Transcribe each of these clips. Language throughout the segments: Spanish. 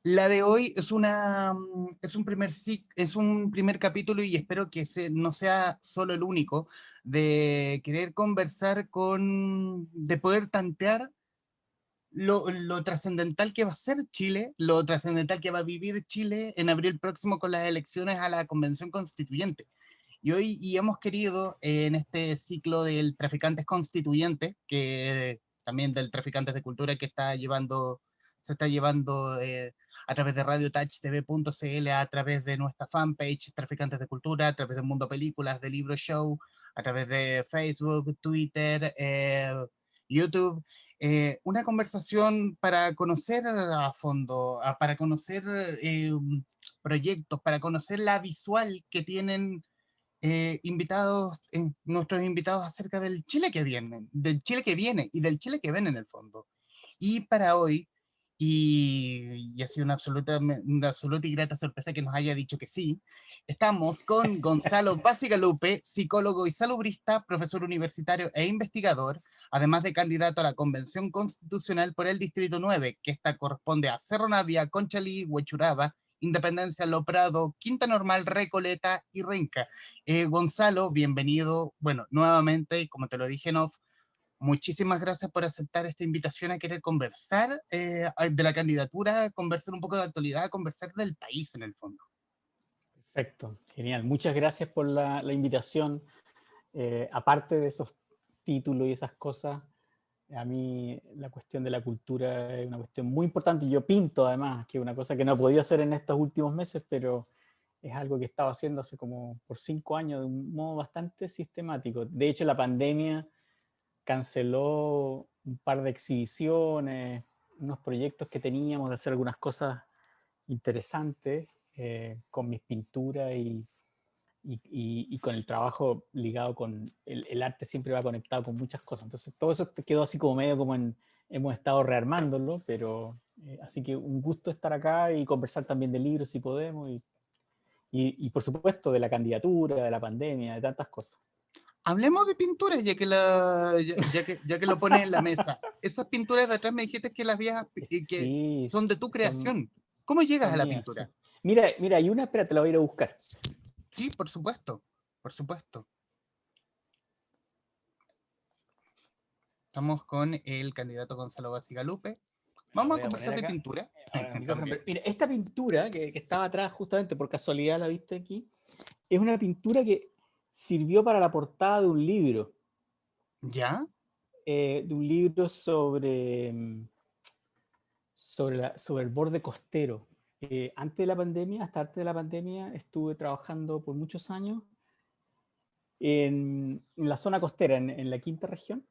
La de hoy es es un primer capítulo y espero que no sea solo el único, de querer conversar de poder tantear lo trascendental que va a ser Chile, lo trascendental que va a vivir Chile en abril próximo con las elecciones a la Convención Constituyente. Y hemos querido, en este ciclo del Traficantes Constituyentes, que también del Traficantes de Cultura que se está llevando a través de radiotouchtv.cl, a través de nuestra fanpage Traficantes de Cultura, a través de Mundo Películas, de Libro Show, a través de Facebook, Twitter, YouTube, una conversación para conocer a fondo, para conocer proyectos, para conocer la visual que tienen nuestros invitados acerca del Chile que viene y del Chile que ven en el fondo. Y para hoy, y ha sido una absoluta y grata sorpresa que nos haya dicho que sí, estamos con Gonzalo Bacigalupe, psicólogo y salubrista, profesor universitario e investigador, además de candidato a la Convención Constitucional por el Distrito 9, que esta corresponde a Cerro Navia, Conchalí, Huechuraba, Independencia, Lo Prado, Quinta Normal, Recoleta y Renca. Gonzalo, bienvenido, bueno, nuevamente, como te lo dije en off, muchísimas gracias por aceptar esta invitación a querer conversar de la candidatura, conversar un poco de actualidad, conversar del país en el fondo. Perfecto, genial. Muchas gracias por la invitación. Aparte de esos títulos y esas cosas, a mí la cuestión de la cultura es una cuestión muy importante. Yo pinto además, que es una cosa que no he podido hacer en estos últimos meses, pero es algo que he estado haciendo hace como por 5 años de un modo bastante sistemático. De hecho, la pandemia canceló un par de exhibiciones, unos proyectos que teníamos de hacer algunas cosas interesantes con mis pinturas y con el trabajo ligado con el arte siempre va conectado con muchas cosas. Entonces todo eso quedó así como medio como hemos estado rearmándolo, pero así que un gusto estar acá y conversar también de libros si podemos y por supuesto de la candidatura, de la pandemia, de tantas cosas. Hablemos de pinturas, ya que lo pones en la mesa. Esas pinturas de atrás me dijiste que que Sí, son de tu son, creación. ¿Cómo llegas a son la mías, sí. pintura? Mira, hay una, espera, te la voy a ir a buscar. Sí, por supuesto, por supuesto. Estamos con el candidato Gonzalo Bacigalupe. Me la Vamos a voy a poner conversar de acá, pintura. ahora en el micrófono. También. Pero, mira, esta pintura que estaba atrás, justamente por casualidad la viste aquí, es una pintura que sirvió para la portada ¿Ya? de un libro sobre el borde costero. Antes de la pandemia, hasta antes de la pandemia, estuve trabajando por muchos años en la zona costera, en la quinta región,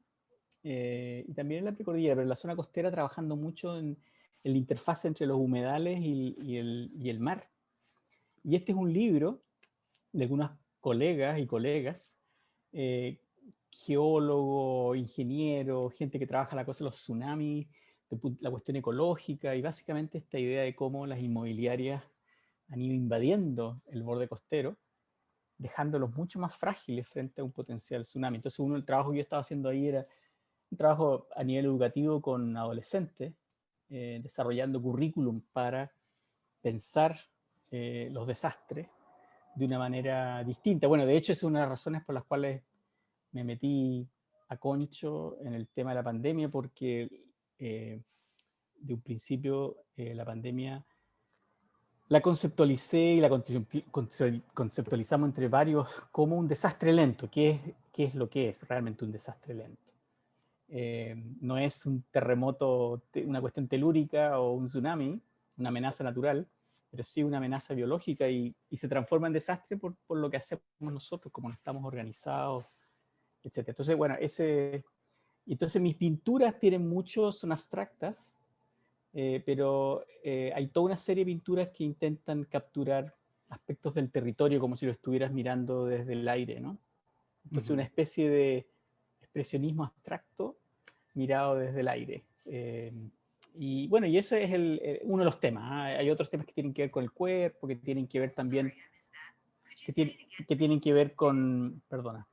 y también en la precordillera, pero en la zona costera trabajando mucho en la interfaz entre los humedales y el mar. Y este es un libro de algunos colegas y colegas, eh, geólogos, ingenieros, gente que trabaja la cosa de los tsunamis, la cuestión ecológica y básicamente esta idea de cómo las inmobiliarias han ido invadiendo el borde costero, dejándolos mucho más frágiles frente a un potencial tsunami. Entonces el trabajo que yo estaba haciendo ahí era un trabajo a nivel educativo con adolescentes, desarrollando currículum para pensar los desastres de una manera distinta. Bueno, de hecho es una de las razones por las cuales me metí a concho en el tema de la pandemia, porque de un principio la pandemia la conceptualicé y la conceptualizamos entre varios como un desastre lento. ¿Qué es lo que es realmente un desastre lento? No es un terremoto, una cuestión telúrica o un tsunami, una amenaza natural, pero sí una amenaza biológica y se transforma en desastre por lo que hacemos nosotros, como no estamos organizados, etc. Entonces, bueno, entonces mis pinturas tienen muchos, son abstractas, pero hay toda una serie de pinturas que intentan capturar aspectos del territorio como si lo estuvieras mirando desde el aire, ¿no? Entonces una especie de expresionismo abstracto mirado desde el aire. Y bueno, y ese es uno de los temas. ¿Eh? Hay otros temas que tienen que ver con el cuerpo, que tienen que ver también, que tienen que ver con, perdona,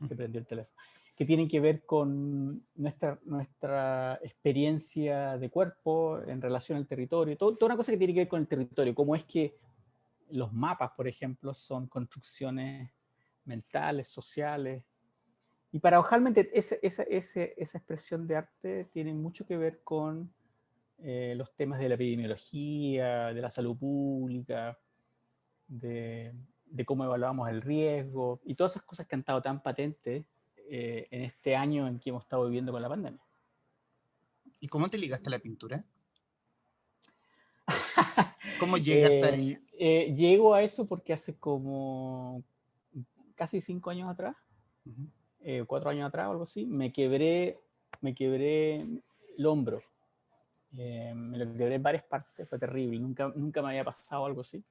se prendió el teléfono, que tienen que ver con nuestra experiencia de cuerpo en relación al territorio, toda una cosa que tiene que ver con el territorio, cómo es que los mapas, por ejemplo, son construcciones mentales, sociales. Y paradojalmente esa expresión de arte tiene mucho que ver con los temas de la epidemiología, de la salud pública, de cómo evaluamos el riesgo y todas esas cosas que han estado tan patentes en este año en que hemos estado viviendo con la pandemia. ¿Y cómo te ligaste a la pintura? ¿Cómo llegas a ella? Llego a eso porque hace como casi 5 años atrás, 4 años atrás o algo así, me quebré el hombro. Me lo quebré en varias partes, fue terrible, nunca me había pasado algo así.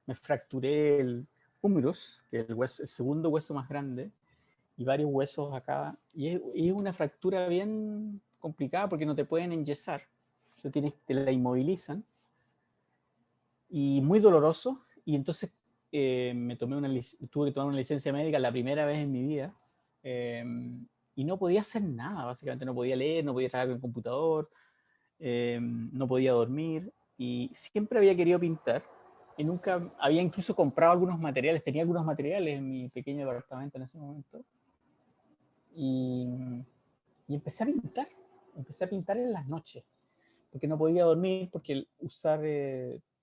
Me fracturé el húmerus, que es el segundo hueso más grande, y varios huesos acá. Y es una fractura bien complicada porque no te pueden enyesar, te la inmovilizan, y muy doloroso. Y entonces tuve que tomar una licencia médica la primera vez en mi vida, y no podía hacer nada, básicamente no podía leer, no podía trabajar con el computador, no podía dormir, y siempre había querido pintar, y nunca había incluso comprado algunos materiales, tenía algunos materiales en mi pequeño departamento en ese momento, y, y empecé a pintar en las noches, porque no podía dormir, porque usar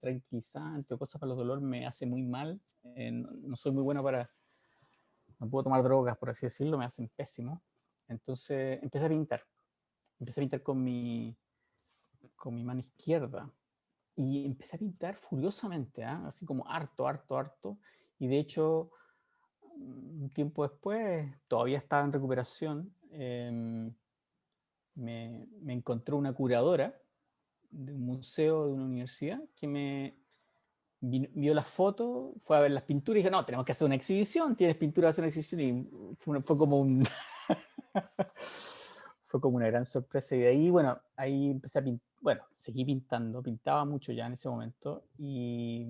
tranquilizante o cosas para los dolores me hace muy mal, no soy muy bueno no puedo tomar drogas, por así decirlo, me hacen pésimo. Entonces empecé a pintar con mi mano izquierda, y empecé a pintar furiosamente, así como harto, y de hecho, un tiempo después, todavía estaba en recuperación, me encontró una curadora de un museo de una universidad que vio las fotos, fue a ver las pinturas y dijo, no, tenemos que hacer una exhibición, tienes pintura, hacer una exhibición, y fue como fue como una gran sorpresa. Y de ahí, bueno, ahí empecé a pintar, bueno, seguí pintando, pintaba mucho ya en ese momento, y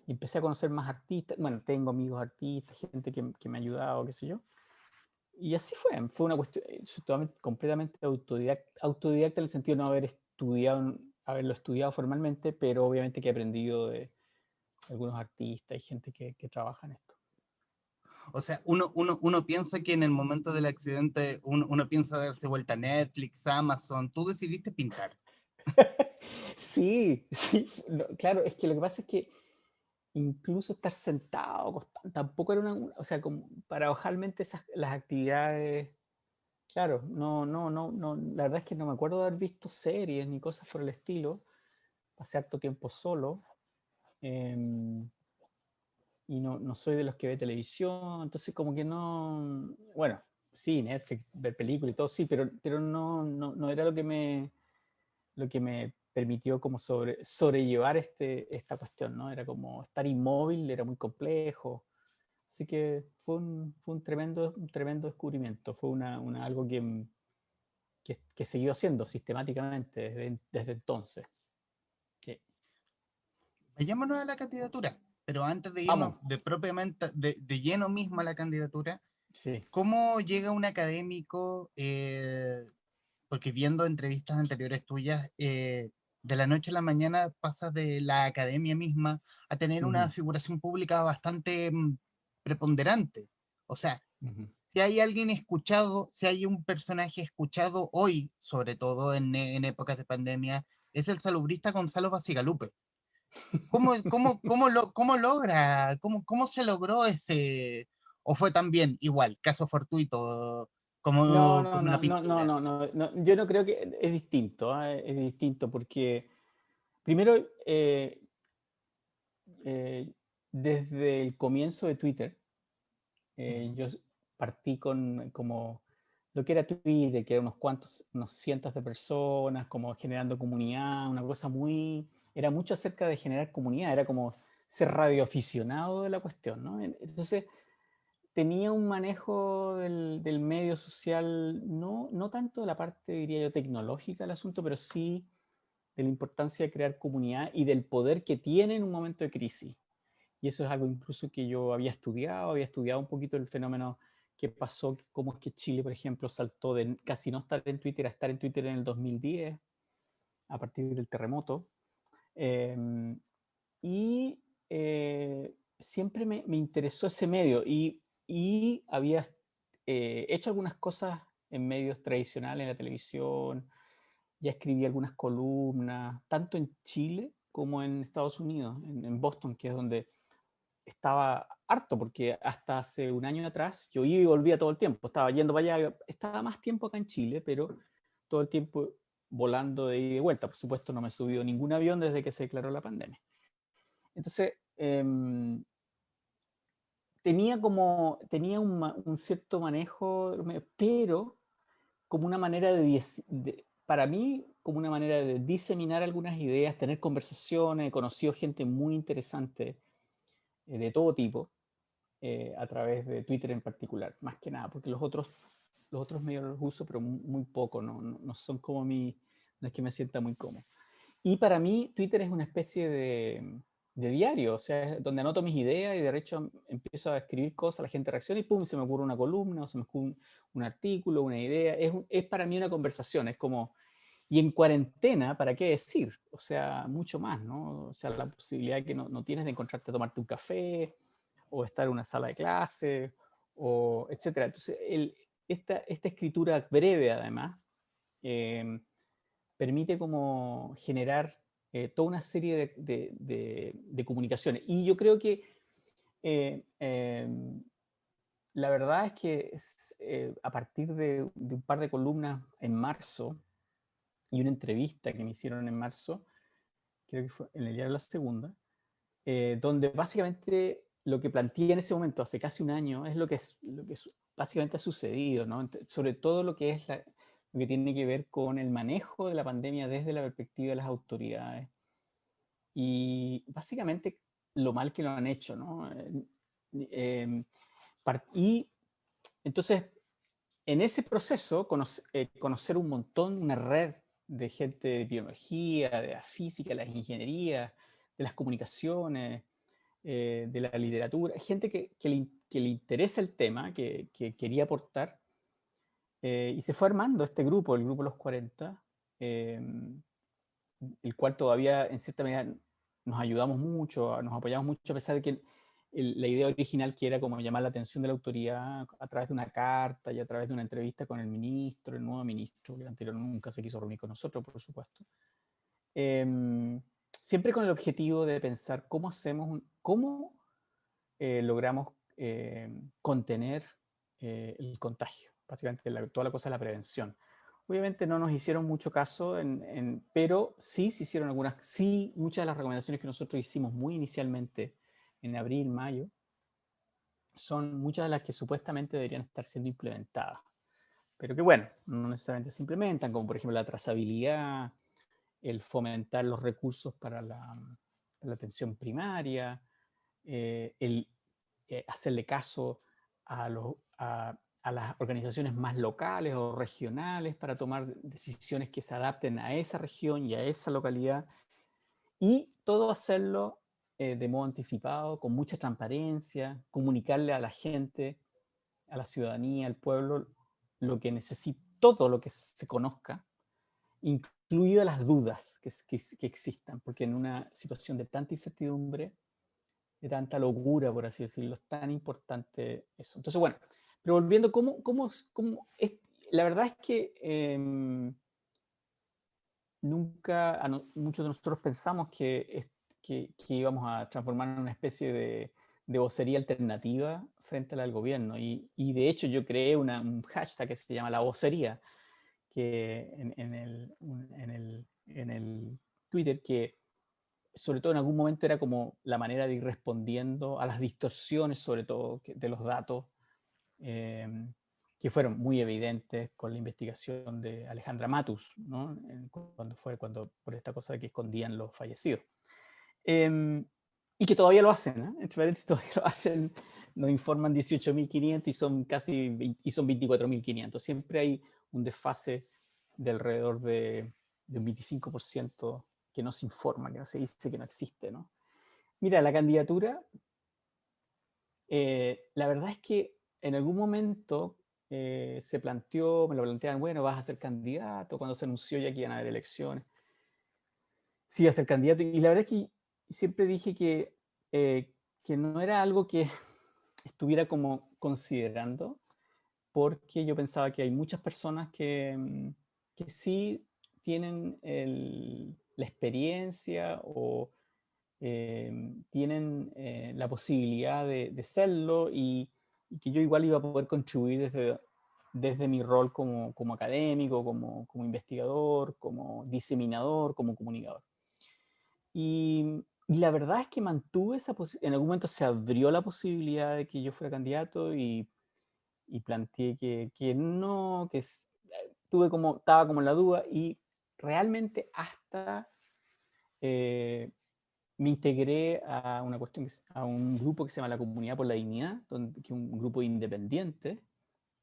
empecé a conocer más artistas. Bueno, tengo amigos artistas, gente que me ha ayudado, qué sé yo. Y así fue una cuestión completamente autodidacta en el sentido de no haberlo estudiado formalmente, pero obviamente que he aprendido de algunos artistas y gente que trabaja en esto. O sea, uno piensa que en el momento del accidente uno piensa darse vuelta a Netflix, Amazon. Tú decidiste pintar. Sí, sí, no, claro, es que lo que pasa es que incluso estar sentado, tampoco era o sea, como paradojalmente las actividades, claro, no, la verdad es que no me acuerdo de haber visto series ni cosas por el estilo, pasé harto tiempo solo, em, y no soy de los que ve televisión, entonces como que no, bueno, sí, Netflix, ver películas y todo, sí, pero no era lo que me permitió como sobrellevar esta cuestión, ¿no? Era como estar inmóvil, era muy complejo. Así que fue un tremendo descubrimiento, fue algo que he seguido haciendo sistemáticamente desde entonces. Sí. Vayámonos a la candidatura, pero antes de irnos Vamos, propiamente, de lleno mismo a la candidatura, sí. ¿cómo llega un académico, porque viendo entrevistas anteriores tuyas, de la noche a la mañana pasas de la academia misma a tener una Ujú, figuración pública bastante preponderante? O sea, ujú. si hay alguien escuchado, si hay un personaje escuchado hoy, sobre todo en épocas de pandemia, es el salubrista Gonzalo Bacigalupe. ¿Cómo logra, cómo se logró ese, o fue también igual, caso fortuito, No, como la pintura? yo no creo que es distinto, es distinto porque primero, eh, desde el comienzo de Twitter, Ujú. yo partí con como lo que era Twitter, que era unos cientos de personas, como generando comunidad, una cosa era mucho acerca de generar comunidad, era como ser radioaficionado de la cuestión, ¿no? Entonces, tenía un manejo del medio social, no tanto de la parte, diría yo, tecnológica del asunto, pero sí de la importancia de crear comunidad y del poder que tiene en un momento de crisis. Y eso es algo incluso que yo había estudiado un poquito el fenómeno qué pasó, cómo es que Chile, por ejemplo, saltó de casi no estar en Twitter a estar en Twitter en el 2010, a partir del terremoto. Y siempre me interesó ese medio y había hecho algunas cosas en medios tradicionales, en la televisión, ya escribí algunas columnas, tanto en Chile como en Estados Unidos, en Boston, que es donde estaba harto, porque hasta hace un año atrás yo iba y volvía todo el tiempo, estaba yendo para allá, estaba más tiempo acá en Chile, pero todo el tiempo volando de ida y de vuelta. Por supuesto, no me he subido ningún avión desde que se declaró la pandemia. Entonces, tenía un cierto manejo, pero como una manera para mí, como una manera de diseminar algunas ideas, tener conversaciones. He conocido gente muy interesante de todo tipo, a través de Twitter en particular, más que nada, porque los otros medios los uso, pero muy poco, no son como no es que me sienta muy cómodo. Y para mí Twitter es una especie de diario, o sea, es donde anoto mis ideas y de hecho empiezo a escribir cosas, la gente reacciona y pum, se me ocurre una columna o se me ocurre un artículo, una idea. Es para mí una conversación, es como... Y en cuarentena, ¿para qué decir? O sea, mucho más, ¿no? O sea, la posibilidad que no tienes de encontrarte a tomarte un café o estar en una sala de clase, o etcétera. Entonces, esta escritura breve, además, eh, permite como generar toda una serie de comunicaciones. Y yo creo que eh, eh, la verdad es que a partir de un par de columnas en marzo y una entrevista que me hicieron en marzo, creo que fue en el diario La Segunda, donde básicamente lo que planteé en ese momento, hace casi un año, es lo que básicamente ha sucedido, ¿no? Sobre todo lo que es lo que tiene que ver con el manejo de la pandemia desde la perspectiva de las autoridades y básicamente lo mal que lo han hecho, ¿no? Eh, y entonces, en ese proceso, conocer un montón, una red de gente de biología, de la física, de las ingenierías, de las comunicaciones, de la literatura, gente que le interesa el tema, que quería aportar, y se fue armando este grupo, el grupo Los 40, eh, el cual todavía en cierta medida nos ayudamos mucho, nos apoyamos mucho, a pesar de que la idea original, que era como llamar la atención de la autoridad a través de una carta y a través de una entrevista con el ministro, el nuevo ministro, que el anterior nunca se quiso reunir con nosotros, por supuesto. Siempre con el objetivo de pensar cómo logramos contener el contagio. Básicamente toda la cosa es la prevención. Obviamente no nos hicieron mucho caso, pero sí se hicieron sí, muchas de las recomendaciones que nosotros hicimos muy inicialmente en abril, mayo, son muchas de las que supuestamente deberían estar siendo implementadas. Pero que bueno, no necesariamente se implementan, como por ejemplo la trazabilidad, el fomentar los recursos para la atención primaria, el hacerle caso a las organizaciones más locales o regionales para tomar decisiones que se adapten a esa región y a esa localidad, y todo hacerlo de modo anticipado, con mucha transparencia, comunicarle a la gente, a la ciudadanía, al pueblo, lo que necesita, todo lo que se conozca, incluidas las dudas que existan, porque en una situación de tanta incertidumbre, de tanta locura, por así decirlo, es tan importante eso. Entonces, bueno, pero volviendo, la verdad es que nunca, muchos de nosotros pensamos que íbamos a transformar en una especie de vocería alternativa frente al gobierno. Y de hecho yo creé un hashtag que se llama la vocería, que en el Twitter, que sobre todo en algún momento era como la manera de ir respondiendo a las distorsiones, sobre todo de los datos, eh, que fueron muy evidentes con la investigación de Alejandra Matus, ¿no? Cuando por esta cosa de que escondían los fallecidos. Y que todavía lo hacen, ¿eh? Entre paréntesis, todavía lo hacen, nos informan 18.500 y son y son 24.500. Siempre hay un desfase de alrededor de un 25% que no se informa, que no se dice, que no existe, ¿no? Mira, la candidatura, la verdad es que en algún momento se planteó, me lo planteaban, bueno, vas a ser candidato, cuando se anunció ya que iban a haber elecciones. Sí, a ser candidato. Y la verdad es que siempre dije que no era algo que estuviera como considerando, porque yo pensaba que hay muchas personas que sí tienen la experiencia o tienen la posibilidad de serlo y que yo igual iba a poder contribuir desde mi rol como académico, como investigador, como diseminador, como comunicador. Y la verdad es que mantuve esa posibilidad. En algún momento se abrió la posibilidad de que yo fuera candidato y planteé que no, estaba como en la duda y realmente hasta me integré a una cuestión, a un grupo que se llama la Comunidad por la Dignidad, que es un grupo independiente,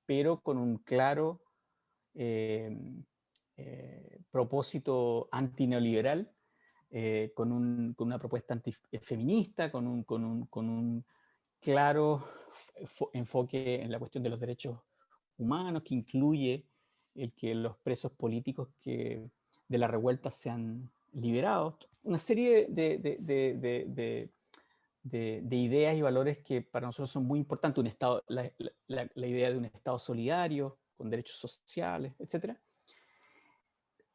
pero con un claro propósito antineoliberal, con una propuesta antifeminista, con un claro enfoque en la cuestión de los derechos humanos, que incluye el que los presos políticos de la revuelta sean liberados. Una serie de ideas y valores que para nosotros son muy importantes. Un estado, la idea de un Estado solidario, con derechos sociales, etc.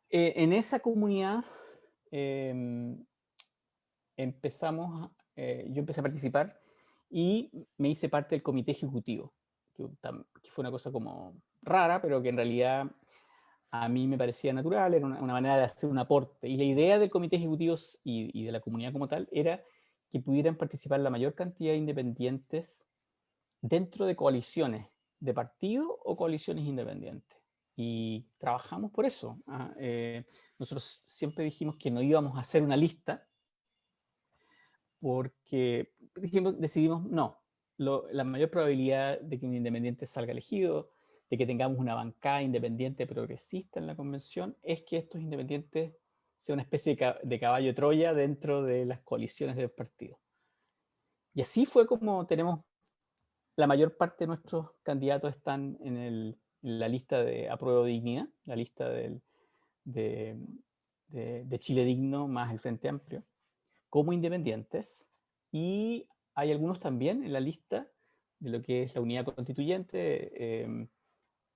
En esa comunidad yo empecé a participar y me hice parte del comité ejecutivo, que fue una cosa como rara, pero que en realidad a mí me parecía natural, era una manera de hacer un aporte. Y la idea del comité ejecutivo y de la comunidad como tal era que pudieran participar la mayor cantidad de independientes dentro de coaliciones de partido o coaliciones independientes. Y trabajamos por eso. Nosotros siempre dijimos que no íbamos a hacer una lista porque decidimos, no, la mayor probabilidad de que un independiente salga elegido, de que tengamos una bancada independiente progresista en la convención, es que estos independientes sean una especie de caballo de Troya dentro de las coaliciones del partido. Y así fue como tenemos, la mayor parte de nuestros candidatos están en la lista de Apruebo Dignidad, la lista de Chile Digno más el Frente Amplio, como independientes, y hay algunos también en la lista de lo que es la unidad constituyente,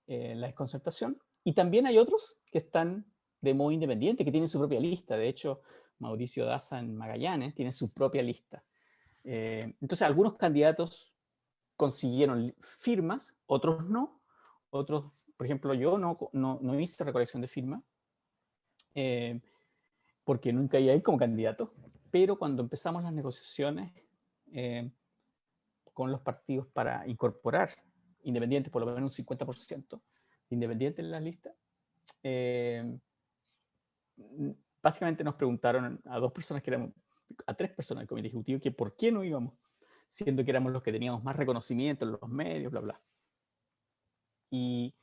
la desconcertación, y también hay otros que están de modo independiente, que tienen su propia lista. De hecho, Mauricio Daza en Magallanes tiene su propia lista. Entonces, algunos candidatos consiguieron firmas, otros no. Otros, por ejemplo, yo no hice recolección de firmas, porque nunca iba a ir como candidato, pero cuando empezamos las negociaciones con los partidos para incorporar independientes, por lo menos un 50% de independientes en las listas, básicamente nos preguntaron a a 3 personas del comité ejecutivo, que por qué no íbamos, siendo que éramos los que teníamos más reconocimiento en los medios, bla, bla. Y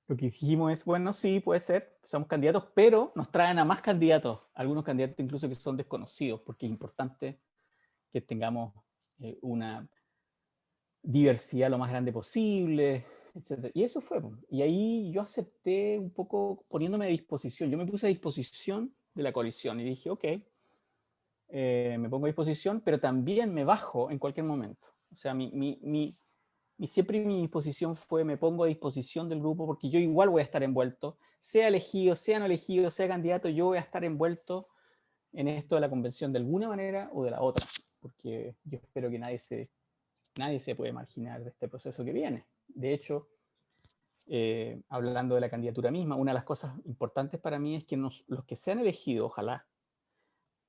lo que dijimos es, bueno, sí, puede ser, somos candidatos, pero nos traen a más candidatos, algunos candidatos incluso que son desconocidos, porque es importante que tengamos una diversidad lo más grande posible, etc. Y eso fue. Y ahí yo acepté un poco poniéndome a disposición. Yo me puse a disposición de la coalición y dije, ok, me pongo a disposición, pero también me bajo en cualquier momento. O sea, siempre mi disposición fue, me pongo a disposición del grupo porque yo igual voy a estar envuelto, sea elegido, sea no elegido, sea candidato, yo voy a estar envuelto en esto de la convención de alguna manera o de la otra, porque yo espero que nadie se puede marginar de este proceso que viene. De hecho, hablando de la candidatura misma, una de las cosas importantes para mí es que los que sean elegidos, ojalá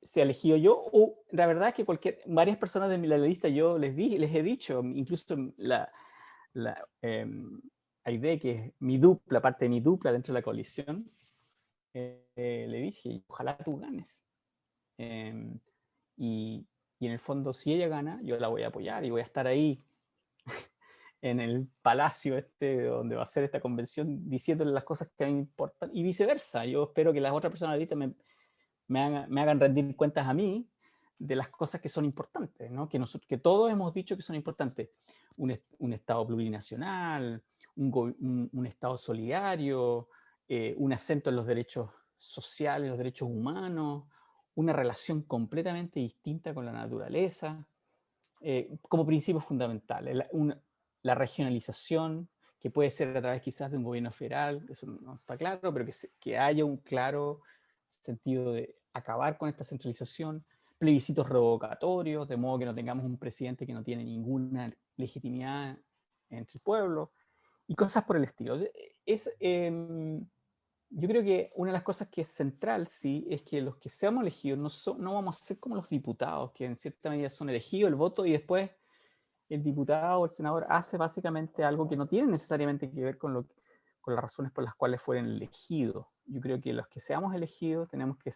sea elegido yo, o la verdad es que varias personas de la lista yo les he dicho, incluso Aide, que es mi dupla, parte de mi dupla dentro de la coalición, le dije, ojalá tú ganes. Y en el fondo, si ella gana, yo la voy a apoyar y voy a estar ahí en el palacio donde va a ser esta convención, diciéndole las cosas que a mí me importan, y viceversa. Yo espero que las otras personas ahorita me hagan rendir cuentas a mí de las cosas que son importantes, ¿no? Que todos hemos dicho que son importantes. Un Estado plurinacional, un Estado solidario, un acento en los derechos sociales, los derechos humanos, una relación completamente distinta con la naturaleza, como principios fundamentales. La regionalización, que puede ser a través quizás de un gobierno federal, eso no está claro, pero que haya un claro sentido de acabar con esta centralización, plebiscitos revocatorios, de modo que no tengamos un presidente que no tiene ninguna legitimidad entre el pueblo, y cosas por el estilo. Yo creo que una de las cosas que es central, sí, es que los que seamos elegidos no vamos a ser como los diputados, que en cierta medida son elegidos, el voto, y después el diputado o el senador hace básicamente algo que no tiene necesariamente que ver con las razones por las cuales fueron elegidos. Yo creo que los que seamos elegidos tenemos que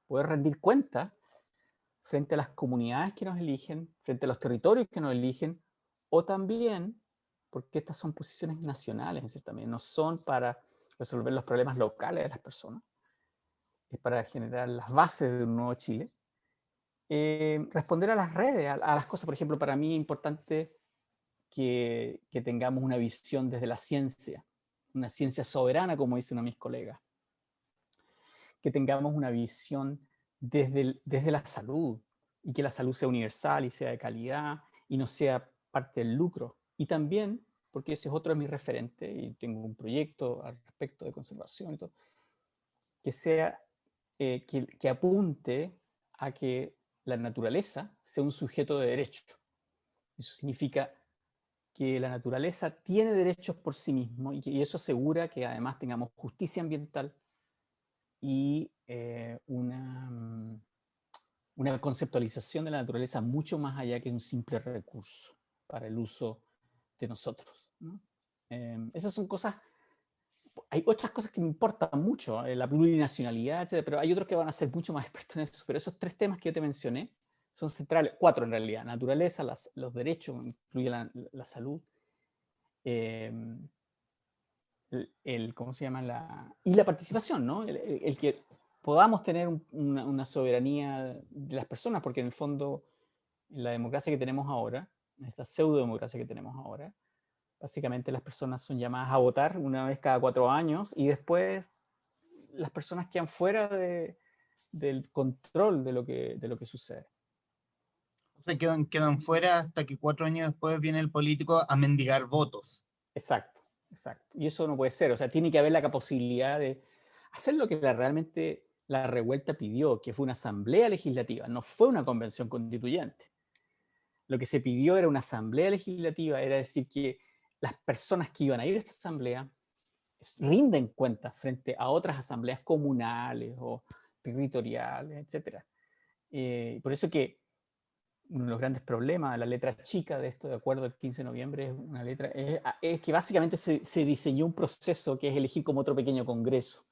poder rendir cuenta frente a las comunidades que nos eligen, frente a los territorios que nos eligen, o también, porque estas son posiciones nacionales en cierta medida, no son para resolver los problemas locales de las personas, es para generar las bases de un nuevo Chile. Responder a las redes, a las cosas. Por ejemplo, para mí es importante que tengamos una visión desde la ciencia, una ciencia soberana, como dice uno de mis colegas, que tengamos una visión desde la salud, y que la salud sea universal y sea de calidad y no sea parte del lucro. Y también, porque ese es otro de mis referentes, y tengo un proyecto al respecto de conservación y todo, que sea, que apunte a que la naturaleza sea un sujeto de derecho. Eso significa que la naturaleza tiene derechos por sí mismo, y eso asegura que además tengamos justicia ambiental y una conceptualización de la naturaleza mucho más allá que un simple recurso para el uso de nosotros, ¿no? Esas son cosas. Hay otras cosas que me importan mucho, la plurinacionalidad, etcétera, pero hay otros que van a ser mucho más expertos en eso. Pero esos 3 temas que yo te mencioné son centrales, 4 en realidad: naturaleza, los derechos, incluye la salud, eh, ¿cómo se llama? Y la participación, ¿no? El que podamos tener una soberanía de las personas, porque en el fondo, en la democracia que tenemos ahora, esta pseudo democracia que tenemos ahora, básicamente las personas son llamadas a votar una vez cada 4 años, y después las personas quedan fuera del control de lo que sucede. O sea, quedan fuera hasta que 4 años después viene el político a mendigar votos. Exacto, exacto. Y eso no puede ser. O sea, tiene que haber la posibilidad de hacer lo que realmente la revuelta pidió, que fue una asamblea legislativa, no fue una convención constituyente. Lo que se pidió era una asamblea legislativa, era decir que las personas que iban a ir a esta asamblea rinden cuentas frente a otras asambleas comunales o territoriales, etc. Por eso que uno de los grandes problemas, la letra chica de esto, de acuerdo al 15 de noviembre, es que básicamente se diseñó un proceso que es elegir como otro pequeño congreso.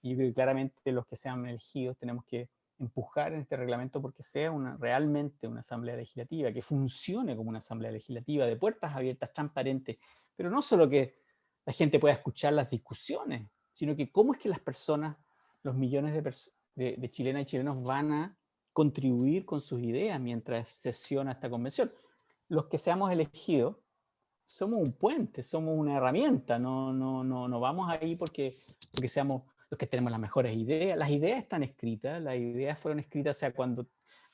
Y yo creo que claramente los que sean elegidos tenemos que empujar en este reglamento porque sea realmente una asamblea legislativa, que funcione como una asamblea legislativa, de puertas abiertas, transparente, pero no solo que la gente pueda escuchar las discusiones, sino que cómo es que las personas, los millones de chilenas y chilenos van a contribuir con sus ideas mientras sesiona esta convención. Los que seamos elegidos somos un puente, somos una herramienta, no vamos ahí porque seamos los que tenemos las mejores ideas. Las ideas están escritas, las ideas fueron escritas, o sea, me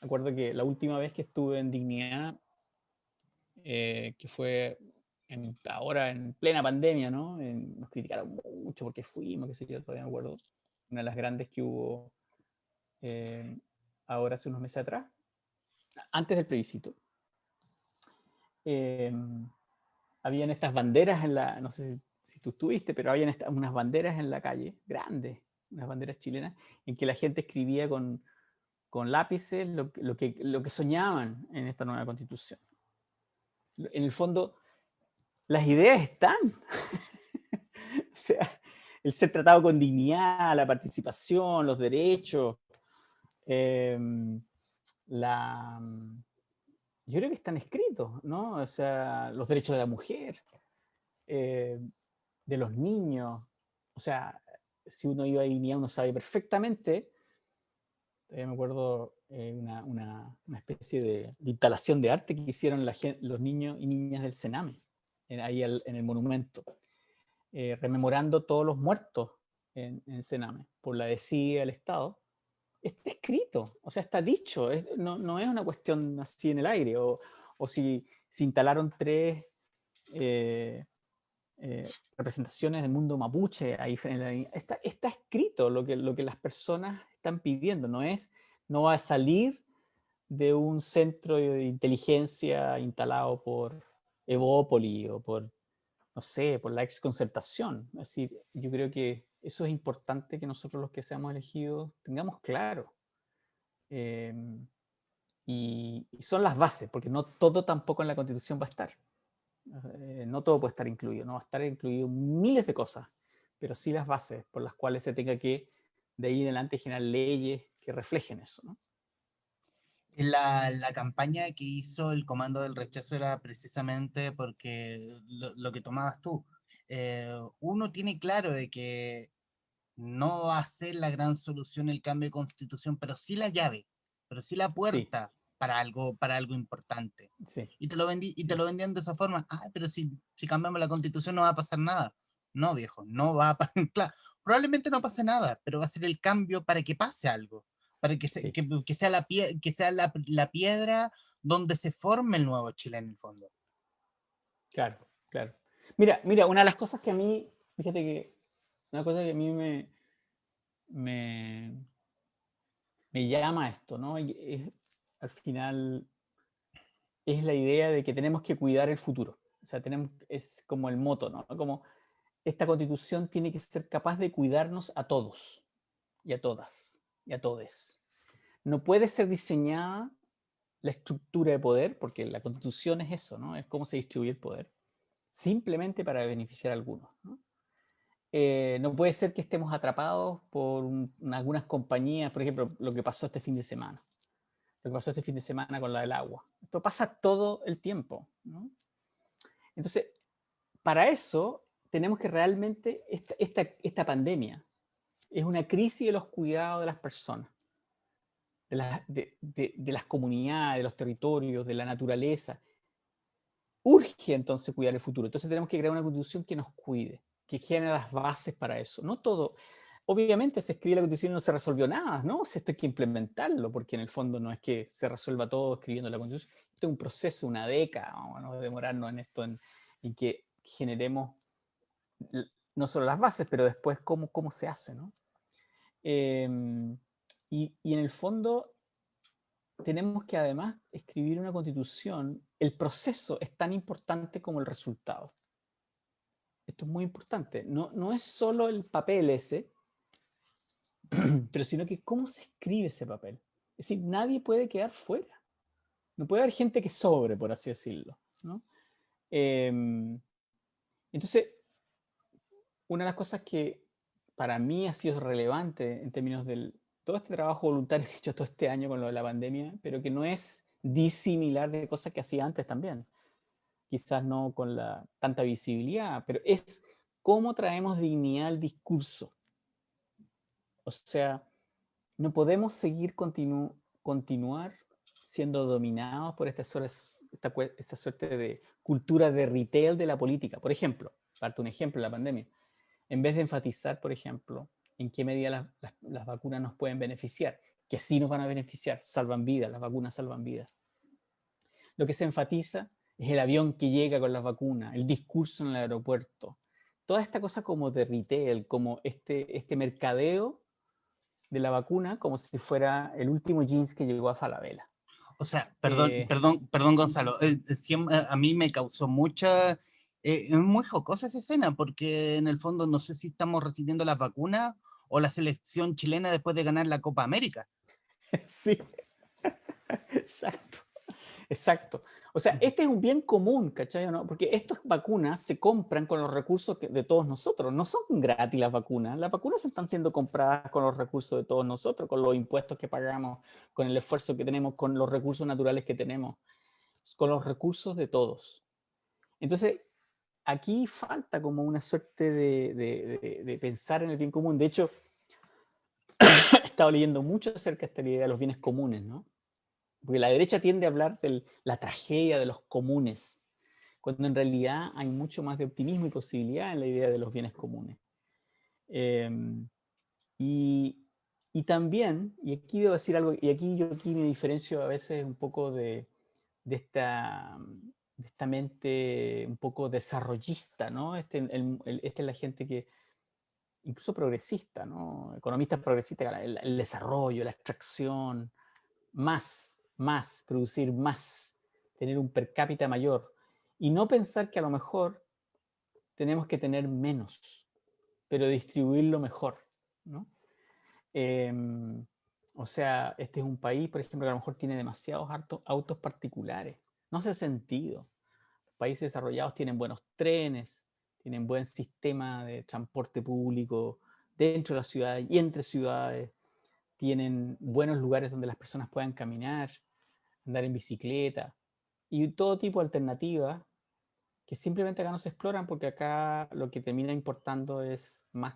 acuerdo que la última vez que estuve en Dignidad, que fue ahora en plena pandemia, ¿no? Nos criticaron mucho porque fuimos, qué sé yo, todavía me acuerdo, una de las grandes que hubo ahora hace unos meses atrás, antes del plebiscito. Habían estas banderas no sé si tú estuviste, pero habían unas banderas en la calle, grandes, unas banderas chilenas, en que la gente escribía con lápices lo que soñaban en esta nueva constitución. En el fondo, las ideas están. O sea, el ser tratado con dignidad, la participación, los derechos, yo creo que están escritos, ¿no? O sea, los derechos de la mujer, de los niños. O sea, si uno iba a Dignidad, uno sabe perfectamente Me acuerdo una especie de instalación de arte que hicieron los niños y niñas del Sename, ahí en el monumento, rememorando todos los muertos en Sename por la desidia del Estado. Está escrito, o sea, está dicho, no es una cuestión así en el aire, o si instalaron 3 representaciones del mundo mapuche, ahí está escrito lo que las personas están pidiendo, no va a salir de un centro de inteligencia instalado por Evópoli o por, no sé, por la exconcertación. Es decir, yo creo que eso es importante que nosotros los que seamos elegidos tengamos claro. Y son las bases, porque no todo tampoco en la Constitución va a estar. No todo puede estar incluido, no va a estar incluido miles de cosas, pero sí las bases por las cuales se tenga que, de ahí en adelante, generar leyes que reflejen eso, ¿no? La campaña que hizo el Comando del Rechazo era precisamente porque lo que tomabas tú. Uno tiene claro de que no va a ser la gran solución el cambio de constitución, pero sí la llave, pero sí la Sí, puerta para algo importante. sí, Y te sí, lo vendían de esa forma. Ah, pero si cambiamos la constitución no va a pasar nada. No, viejo, no va a pasar. Claro, probablemente no pase nada, pero va a ser el cambio para que pase algo. Para sí, que sea, que sea la piedra donde se forme el nuevo Chile en el fondo. claro, claro. Mira, una de las cosas que a mí, fíjate que, una cosa que a mí me, me llama a esto, ¿no? Y al final es la idea de que tenemos que cuidar el futuro. O sea, es como el moto, ¿no? Como esta constitución tiene que ser capaz de cuidarnos a todos y a todas y a todes. No puede ser diseñada la estructura de poder, porque la constitución es eso, ¿no? Es cómo se distribuye el poder, simplemente para beneficiar a algunos, ¿no? No puede ser que estemos atrapados por algunas compañías, por ejemplo, lo que pasó este fin de semana. Lo que pasó este fin de semana con la del agua. Esto pasa todo el tiempo, ¿no? Entonces, para eso tenemos que realmente, esta pandemia es una crisis de los cuidados de las personas, de las comunidades, de los territorios, de la naturaleza. Urge entonces cuidar el futuro. Entonces tenemos que crear una constitución que nos cuide, que genere las bases para eso. No todo. Obviamente se escribe la constitución y no se resolvió nada, ¿no? Esto hay que implementarlo, porque en el fondo no es que se resuelva todo escribiendo la constitución. Esto es un proceso, una década, vamos a demorarnos en esto, en que generemos no solo las bases, pero después cómo se hace, ¿no? Eh, y en el fondo tenemos que además escribir una constitución, el proceso es tan importante como el resultado. Esto es muy importante. No es solo el papel ese, pero sino que cómo se escribe ese papel. Es decir, nadie puede quedar fuera. No puede haber gente que sobre, por así decirlo, ¿no? Entonces, una de las cosas que para mí ha sido relevante en términos del todo este trabajo voluntario que he hecho todo este año con lo de la pandemia, pero que no es disimilar de cosas que hacía antes también, quizás no con tanta visibilidad, pero es cómo traemos dignidad al discurso. O sea, no podemos seguir continuar siendo dominados por esta suerte de cultura de retail de la política. Por ejemplo, parte un ejemplo, la pandemia. En vez de enfatizar, por ejemplo, en qué medida las vacunas nos pueden beneficiar, que sí nos van a beneficiar, salvan vidas, las vacunas salvan vidas. Lo que se enfatiza es el avión que llega con las vacunas, el discurso en el aeropuerto, toda esta cosa como de retail, como este mercadeo de la vacuna, como si fuera el último jeans que llegó a Falabella. O sea, Eh, perdón, Gonzalo. A mí me causó mucha. Es muy jocosa esa escena, porque en el fondo no sé si estamos recibiendo las vacunas o la selección chilena después de ganar la Copa América. sí, exacto. Exacto. O sea, este es un bien común, ¿cachai? ¿No? Porque estas vacunas se compran con los recursos de todos nosotros. No son gratis las vacunas. Las vacunas están siendo compradas con los recursos de todos nosotros, con los impuestos que pagamos, con el esfuerzo que tenemos, con los recursos naturales que tenemos, con los recursos de todos. Entonces, aquí falta como una suerte de pensar en el bien común. De hecho, estado leyendo mucho acerca de esta idea de los bienes comunes, ¿no? Porque la derecha tiende a hablar de la tragedia de los comunes, cuando en realidad hay mucho más de optimismo y posibilidad en la idea de los bienes comunes. Y, y también, y aquí debo decir algo, y aquí me diferencio a veces un poco de esta mente un poco desarrollista, ¿no? Esta es la gente que, incluso progresista, ¿no? Economistas progresistas, el desarrollo, la extracción, producir más, tener un per cápita mayor. Y no pensar que a lo mejor tenemos que tener menos, pero distribuirlo mejor, ¿no? O sea, este es un país, por ejemplo, que a lo mejor tiene demasiados autos particulares. No hace sentido. Los países desarrollados tienen buenos trenes, tienen buen sistema de transporte público dentro de las ciudades y entre ciudades, tienen buenos lugares donde las personas puedan caminar, andar en bicicleta y todo tipo de alternativas que simplemente acá no se exploran porque acá lo que termina importando es más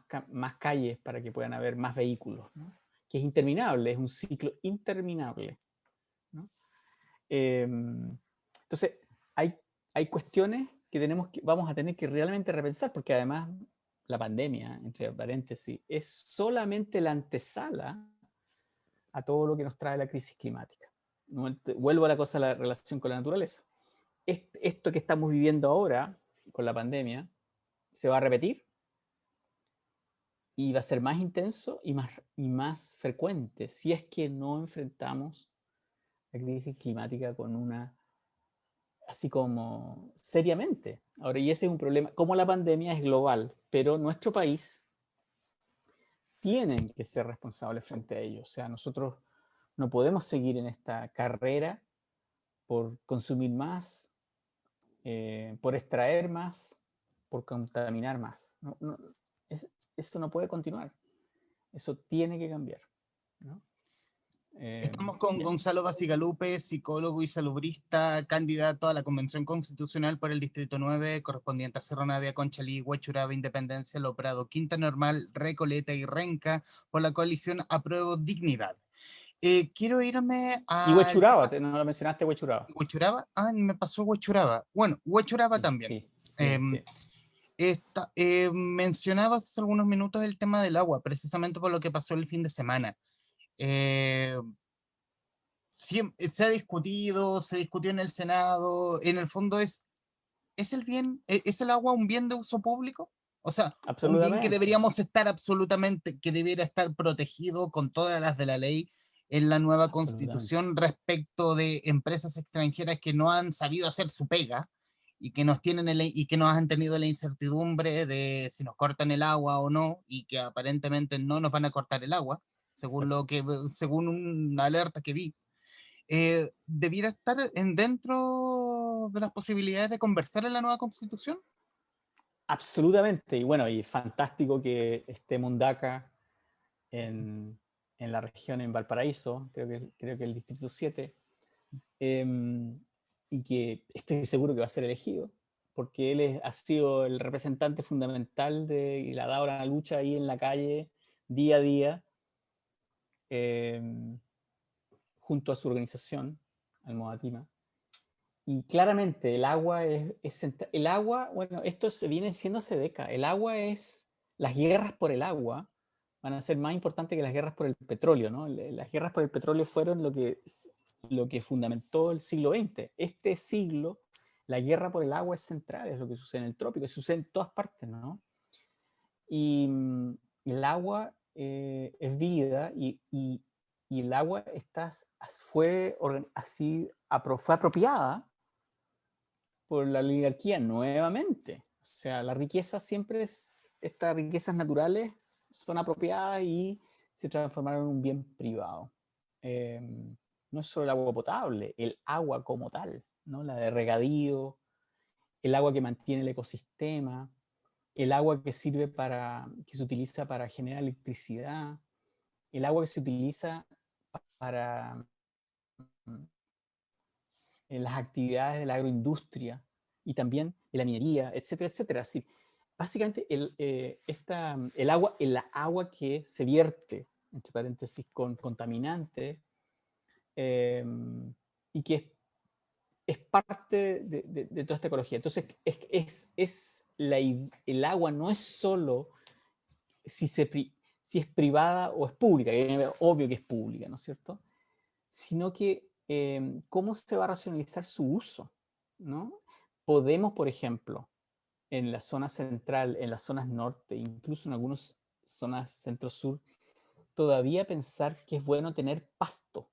calles para que puedan haber más vehículos, ¿no? Que es interminable, es un ciclo interminable, ¿no? Entonces, hay cuestiones que vamos a tener que realmente repensar, porque además la pandemia, entre paréntesis, es solamente la antesala a todo lo que nos trae la crisis climática. Vuelvo a la cosa de la relación con la naturaleza. Esto que estamos viviendo ahora con la pandemia se va a repetir y va a ser más intenso y más frecuente si es que no enfrentamos la crisis climática con así como seriamente. Ahora, y ese es un problema, como la pandemia es global, pero nuestro país tienen que ser responsables frente a ello. O sea, nosotros no podemos seguir en esta carrera por consumir más, por extraer más, por contaminar más. Esto no puede continuar. Eso tiene que cambiar, ¿no? Estamos con Bien. Gonzalo Bacigalupe, psicólogo y salubrista, candidato a la Convención Constitucional por el Distrito 9, correspondiente a Cerro Navia, Conchalí, Huechuraba, Independencia, Lo Prado, Quinta Normal, Recoleta y Renca, por la coalición Apruebo Dignidad. Quiero irme Y al Huechuraba, tema... no lo mencionaste, Huechuraba. ¿Huechuraba? Ah, me pasó Huechuraba. Bueno, Huechuraba Sí, también. sí, sí, sí. Mencionabas hace algunos minutos el tema del agua, precisamente por lo que pasó el fin de semana. Eh, se ha discutido, se discutió en el Senado, en el fondo ¿es el bien, es el agua un bien de uso público? O sea, un bien que Absolutamente. deberíamos estar absolutamente, que debiera estar protegido con todas las de la ley en la nueva Absolutamente. constitución respecto de empresas extranjeras que no han sabido hacer su pega y que y que nos han tenido la incertidumbre de si nos cortan el agua o no, y que aparentemente no nos van a cortar el agua, Exacto. según una alerta que vi. ¿Debiera estar dentro de las posibilidades de conversar en la nueva constitución? Absolutamente. Y bueno, y fantástico que esté Mundaca en, en la región, en Valparaíso, creo que el Distrito 7, y que estoy seguro que va a ser elegido, porque ha sido el representante fundamental y le ha dado la lucha ahí en la calle, día a día, eh, junto a su organización, Almodatima. Y claramente el agua el agua, bueno, esto se viene siendo hace décadas. Las guerras por el agua van a ser más importantes que las guerras por el petróleo, ¿no? Las guerras por el petróleo fueron lo que fundamentó el siglo XX. Este siglo, la guerra por el agua es central, es lo que sucede en el trópico, sucede en todas partes, ¿no? Y el agua es vida y el agua fue apropiada por la oligarquía nuevamente. O sea, la riqueza estas riquezas naturales son apropiadas y se transformaron en un bien privado. No es solo el agua potable, el agua como tal, ¿no? La de regadío, el agua que mantiene el ecosistema, el agua que se utiliza para generar electricidad, el agua que se utiliza para en las actividades de la agroindustria y también en la minería, etcétera, etcétera. Así, básicamente el agua que se vierte entre paréntesis, con contaminantes, eh, y que es parte de toda esta ecología. Entonces, el agua no es solo si es privada o es pública, que es obvio que es pública, ¿no es cierto? Sino que cómo se va a racionalizar su uso, ¿no? Podemos, por ejemplo, en la zona central, en las zonas norte, incluso en algunas zonas centro-sur, todavía pensar que es bueno tener pasto,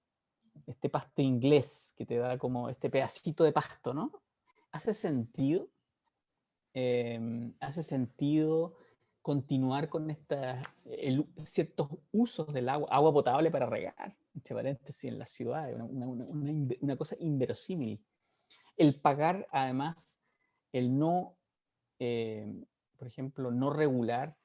este pasto inglés que te da como este pedacito de pasto, ¿no? ¿Hace sentido? ¿Hace sentido continuar con ciertos usos del agua potable para regar, entre paréntesis, en la ciudad? Una cosa inverosímil. El pagar, además, el no, por ejemplo, no regular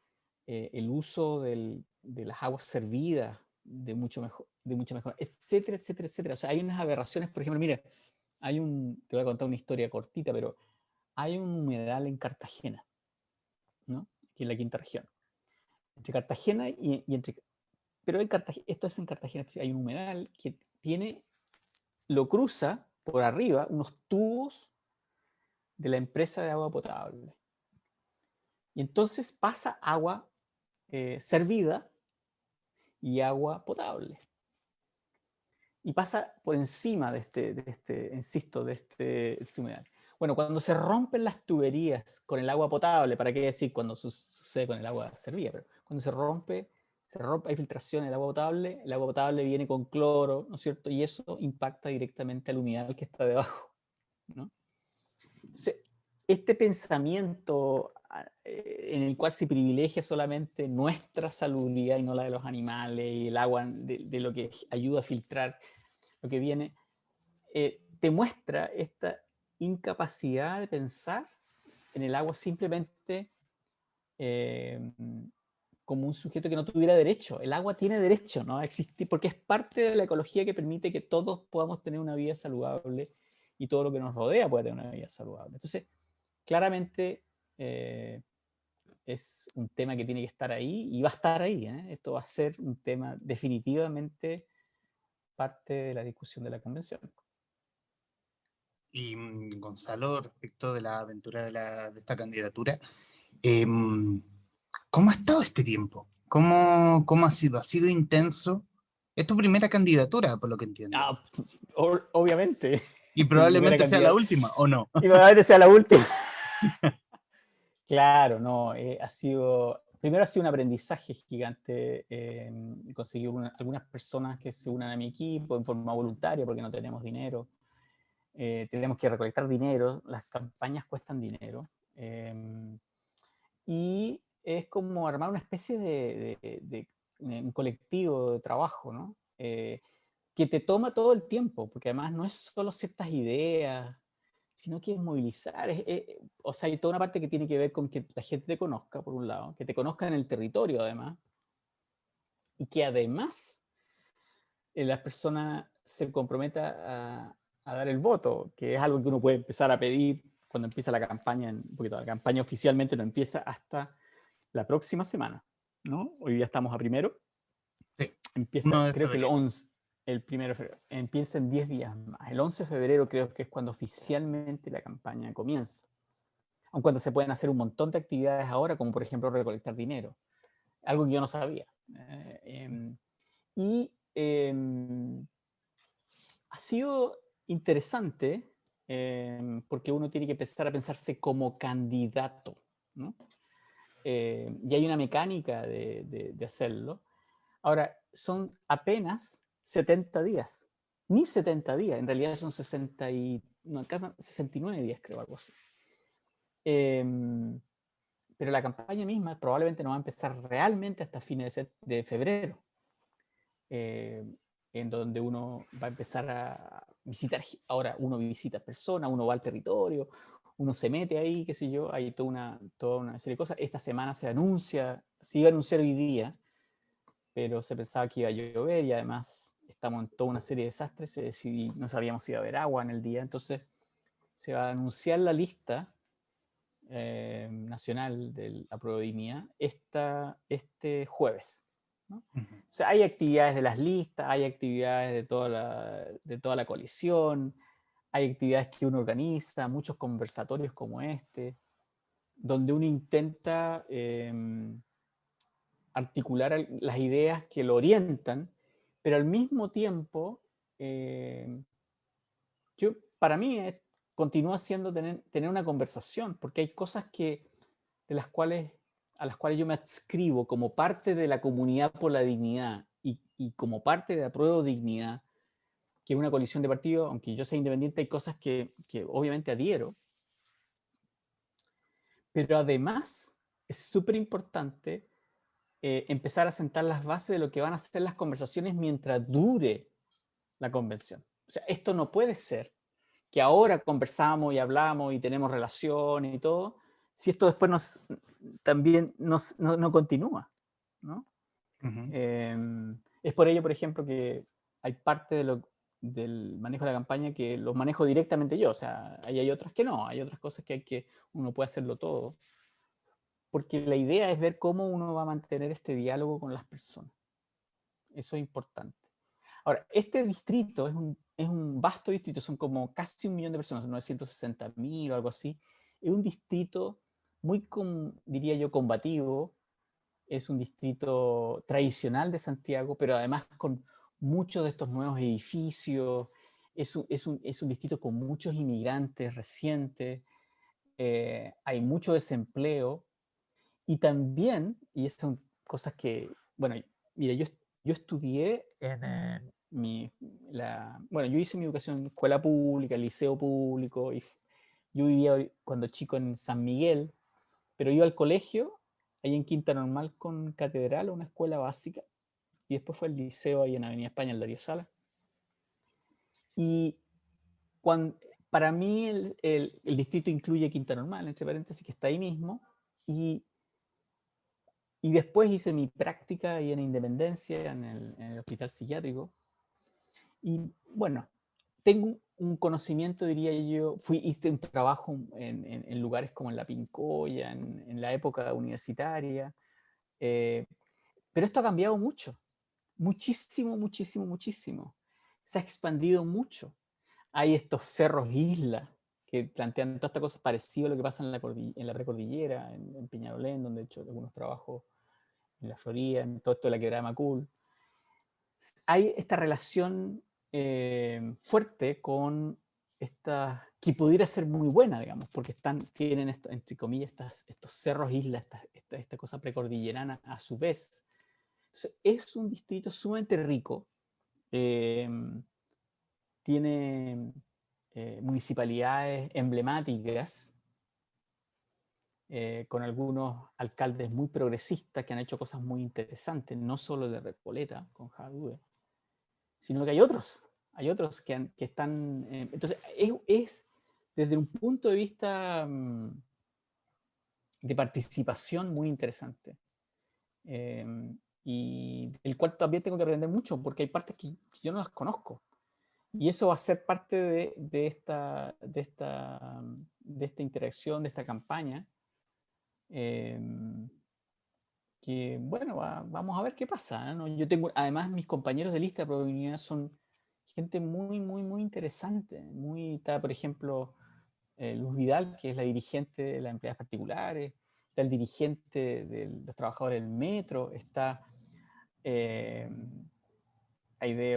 el uso de las aguas servidas de mucha mejor, etcétera, etcétera, etcétera. O sea, hay unas aberraciones, por ejemplo, mira, te voy a contar una historia cortita, pero hay un humedal en Cartagena, ¿no? Aquí en la quinta región. Entre Cartagena pero esto es en Cartagena, hay un humedal que lo cruza por arriba unos tubos de la empresa de agua potable. Y entonces pasa agua servida y agua potable. Y pasa por encima insisto, de este humedal. Bueno, cuando se rompen las tuberías con el agua potable, ¿para qué decir cuando sucede con el agua servida? Pero cuando se rompe, hay filtración del agua potable, el agua potable viene con cloro, ¿no es cierto? Y eso impacta directamente al humedal que está debajo, ¿no? Entonces, este pensamiento en el cual se privilegia solamente nuestra salubridad y no la de los animales y el agua de lo que ayuda a filtrar lo que viene, te muestra esta incapacidad de pensar en el agua simplemente eh, como un sujeto que no tuviera derecho. El agua tiene derecho, ¿no? A existir, porque es parte de la ecología que permite que todos podamos tener una vida saludable y todo lo que nos rodea puede tener una vida saludable. Entonces, claramente es un tema que tiene que estar ahí y va a estar ahí, ¿eh? Esto va a ser un tema definitivamente parte de la discusión de la convención. Y Gonzalo, respecto de la aventura de esta candidatura, ¿cómo ha estado este tiempo? ¿Cómo ha sido? ¿Ha sido intenso? Es tu primera candidatura, por lo que entiendo. Ah, obviamente, Y mi primera probablemente sea la candidata. última, ¿o no? Y probablemente sea la última. Claro, no, primero ha sido un aprendizaje gigante, conseguir algunas personas que se unan a mi equipo en forma voluntaria porque no tenemos dinero. Tenemos que recolectar dinero, las campañas cuestan dinero. Y es como armar una especie de un colectivo de trabajo, ¿no? Que te toma todo el tiempo, porque además no es solo ciertas ideas, sino que es movilizar. O sea, hay toda una parte que tiene que ver con que la gente te conozca, por un lado, que te conozca en el territorio, además, y que además la persona se comprometa a dar el voto, que es algo que uno puede empezar a pedir cuando empieza la campaña, porque la campaña oficialmente no empieza hasta la próxima semana, ¿no? Hoy día estamos a primero, Sí, empieza 1 de creo que febrero. el 1 de febrero, empieza en 10 días más. El 11 de febrero creo que es cuando oficialmente la campaña comienza. Aun cuando se pueden hacer un montón de actividades ahora, como por ejemplo recolectar dinero, algo que yo no sabía. Y ha sido interesante porque uno tiene que empezar a pensarse como candidato, ¿no? Y hay una mecánica de hacerlo. Ahora, son apenas 70 días, ni 70 días, en realidad son 69 días, creo, algo así. Pero la campaña misma probablemente no va a empezar realmente hasta fines de febrero, en donde uno va a empezar a visitar. Ahora uno visita personas, uno va al territorio, uno se mete ahí, qué sé yo, hay toda una serie de cosas. Esta semana se iba a anunciar hoy día, pero se pensaba que iba a llover y además estamos en toda una serie de desastres, no sabíamos si iba a haber agua en el día, entonces se va a anunciar la lista nacional del Apruebo Dignidad este jueves, ¿no? O Ujú. sea, hay actividades de las listas, hay actividades de toda la coalición, hay actividades que uno organiza, muchos conversatorios como este, donde uno intenta articular las ideas que lo orientan, pero al mismo tiempo, para mí continúa siendo tener una conversación, porque hay cosas a las cuales yo me adscribo como parte de la comunidad por la dignidad y como parte de Apruebo Dignidad, que es una coalición de partidos, aunque yo sea independiente, hay cosas que obviamente adhiero, pero además es súper importante empezar a sentar las bases de lo que van a ser las conversaciones mientras dure la convención. O sea, esto no puede ser que ahora conversamos y hablamos y tenemos relaciones y todo, si esto después también no continúa, ¿no? Ujú. Es por ello, por ejemplo, que hay parte del manejo de la campaña que los manejo directamente yo. O sea, ahí hay otras que no, hay otras cosas que uno puede hacerlo todo. Porque la idea es ver cómo uno va a mantener este diálogo con las personas. Eso es importante. Ahora, este distrito es un vasto distrito, son como casi 1 millón de personas, 960.000 o algo así. Es un distrito muy, diría yo, combativo. Es un distrito tradicional de Santiago, pero además con muchos de estos nuevos edificios. Es un distrito con muchos inmigrantes recientes. Hay mucho desempleo. Y también, y esas son cosas que, bueno, mira, yo estudié bueno, yo hice mi educación en escuela pública, liceo público, y yo vivía cuando chico en San Miguel, pero iba al colegio, ahí en Quinta Normal con Catedral, una escuela básica, y después fue el liceo ahí en Avenida España, el Darío Sala. Y cuando, para mí el distrito incluye Quinta Normal, entre paréntesis, que está ahí mismo, y después hice mi práctica ahí en Independencia, en el hospital psiquiátrico. Y bueno, tengo un conocimiento, diría yo, hice un trabajo en lugares como en La Pincoya, en la época universitaria, pero esto ha cambiado mucho, muchísimo, muchísimo, muchísimo. Se ha expandido mucho. Hay estos cerros islas que plantean todas estas cosas parecidas a lo que pasa en la precordillera, en Peñalolén, donde he hecho algunos trabajos en la Florida, en todo esto de la quebrada de Macul. Hay esta relación fuerte con esta, que pudiera ser muy buena, digamos, porque tienen, entre comillas, estos cerros, islas, esta cosa precordillerana a su vez. Entonces, es un distrito sumamente rico. Tiene municipalidades emblemáticas, con algunos alcaldes muy progresistas que han hecho cosas muy interesantes, no solo de Recoleta, con Jadue, sino que hay otros que están... entonces, es desde un punto de vista de participación muy interesante. Y el cual también tengo que aprender mucho, porque hay partes que yo no las conozco. Y eso va a ser parte de esta interacción, de esta campaña, que bueno, vamos a ver qué pasa, ¿no? Yo tengo, además, mis compañeros de lista de probabilidad son gente muy, muy, muy interesante. Está, por ejemplo, Luz Vidal, que es la dirigente de las empleadas particulares, está el dirigente de los trabajadores del metro, está Aide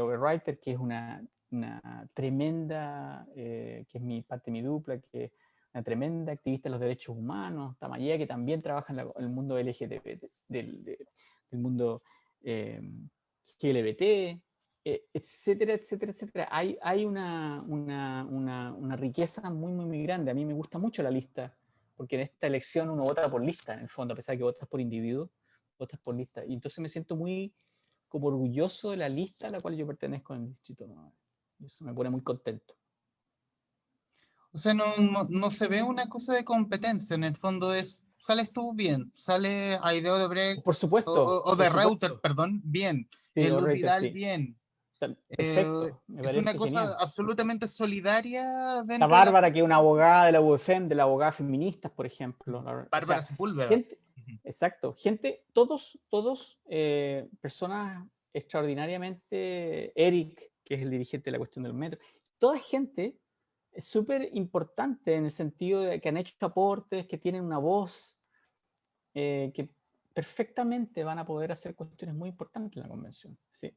Overwriter, que es una tremenda, que es parte de mi dupla, que es una tremenda activista de los derechos humanos, Tamayea, que también trabaja en el mundo LGTB, del mundo LGBT, etcétera, etcétera, etcétera. Hay una riqueza muy, muy, muy grande. A mí me gusta mucho la lista, porque en esta elección uno vota por lista, en el fondo, a pesar de que votas por individuo, votas por lista. Y entonces me siento muy como orgulloso de la lista a la cual yo pertenezco en el Distrito 9. Y eso me pone muy contento. O sea, no se ve una cosa de competencia, en el fondo sales tú bien, sale Aideo de Brecht Por supuesto, o por de Reuter, supuesto. perdón, bien, Sí, o Luz Reuters, Vidal, sí. bien. Perfecto, me Es una parece cosa genial. absolutamente solidaria Está dentro de la Bárbara, que es una conversación. abogada de la UFM, de la abogada feministas, por ejemplo. O Bárbara sea, Sepúlveda. gente, Exacto. Gente, todos personas extraordinariamente, Eric, que es el dirigente de la cuestión del metro, toda gente súper importante en el sentido de que han hecho aportes, que tienen una voz, que perfectamente van a poder hacer cuestiones muy importantes en la convención. Sí.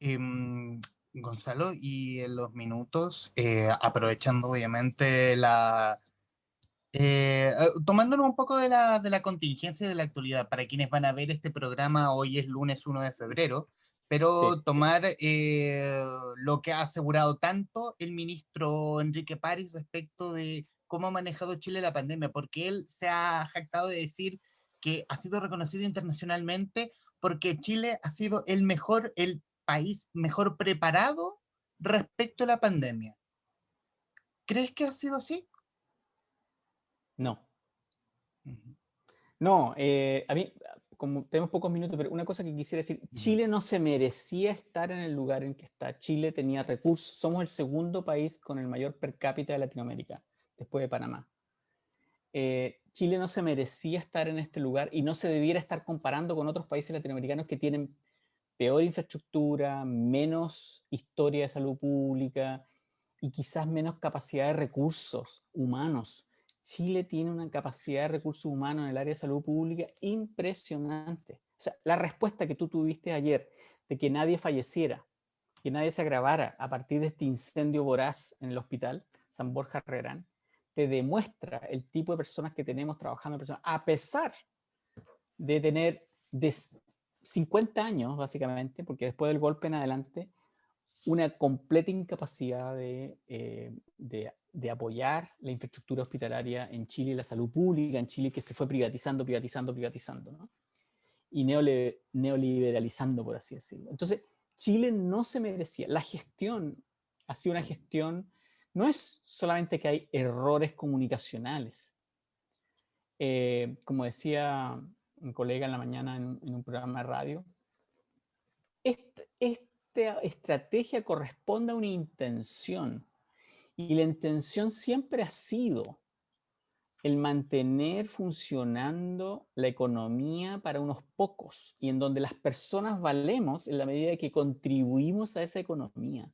Em, Gonzalo, y en los minutos, aprovechando obviamente tomándonos un poco de la contingencia y de la actualidad, para quienes van a ver este programa, hoy es lunes 1 de febrero, Sí. pero tomar lo que ha asegurado tanto el ministro Enrique París respecto de cómo ha manejado Chile la pandemia, porque él se ha jactado de decir que ha sido reconocido internacionalmente porque Chile ha sido el país mejor preparado respecto a la pandemia. ¿Crees que ha sido así? No. Ujú, No, a mí, como tenemos pocos minutos, pero una cosa que quisiera decir, ujú. Chile no se merecía estar en el lugar en que está. Chile tenía recursos, somos el segundo país con el mayor per cápita de Latinoamérica, después de Panamá. Chile no se merecía estar en este lugar y no se debiera estar comparando con otros países latinoamericanos que tienen peor infraestructura, menos historia de salud pública y quizás menos capacidad de recursos humanos. Chile tiene una capacidad de recursos humanos en el área de salud pública impresionante. O sea, la respuesta que tú tuviste ayer de que nadie falleciera, que nadie se agravara a partir de este incendio voraz en el hospital San Borja Herrerán, te demuestra el tipo de personas que tenemos trabajando en personas, a pesar de tener de 50 años, básicamente, porque después del golpe en adelante, una completa incapacidad de apoyar la infraestructura hospitalaria en Chile y la salud pública en Chile, que se fue privatizando, ¿no? Y neoliberalizando, por así decirlo. Entonces, Chile no se merecía. La gestión ha sido una gestión, no es solamente que hay errores comunicacionales. Como decía un colega en la mañana en un programa de radio, esta estrategia corresponde a una intención. Y la intención siempre ha sido el mantener funcionando la economía para unos pocos y en donde las personas valemos en la medida de que contribuimos a esa economía.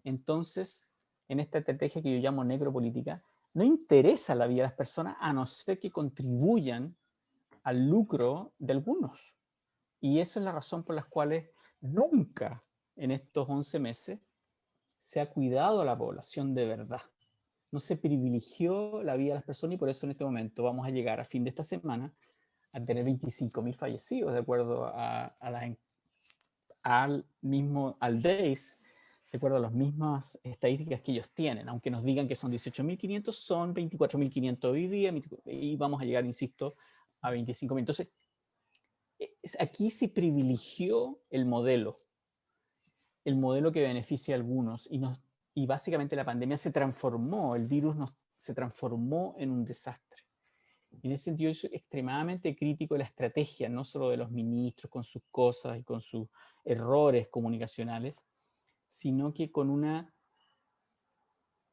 Entonces, en esta estrategia que yo llamo necropolítica, no interesa la vida de las personas a no ser que contribuyan al lucro de algunos. Y esa es la razón por la cual nunca en estos 11 meses se ha cuidado a la población de verdad. No se privilegió la vida de las personas y por eso en este momento vamos a llegar a fin de esta semana a tener 25.000 fallecidos, de acuerdo al DAIS, de acuerdo a las mismas estadísticas que ellos tienen, aunque nos digan que son 18.500, son 24.500 hoy día y vamos a llegar, insisto, a 25.000. Entonces, aquí se privilegió el modelo que beneficia a algunos y básicamente la pandemia se transformó, el virus se transformó en un desastre. En ese sentido, es extremadamente crítico la estrategia, no solo de los ministros con sus cosas y con sus errores comunicacionales, sino que con una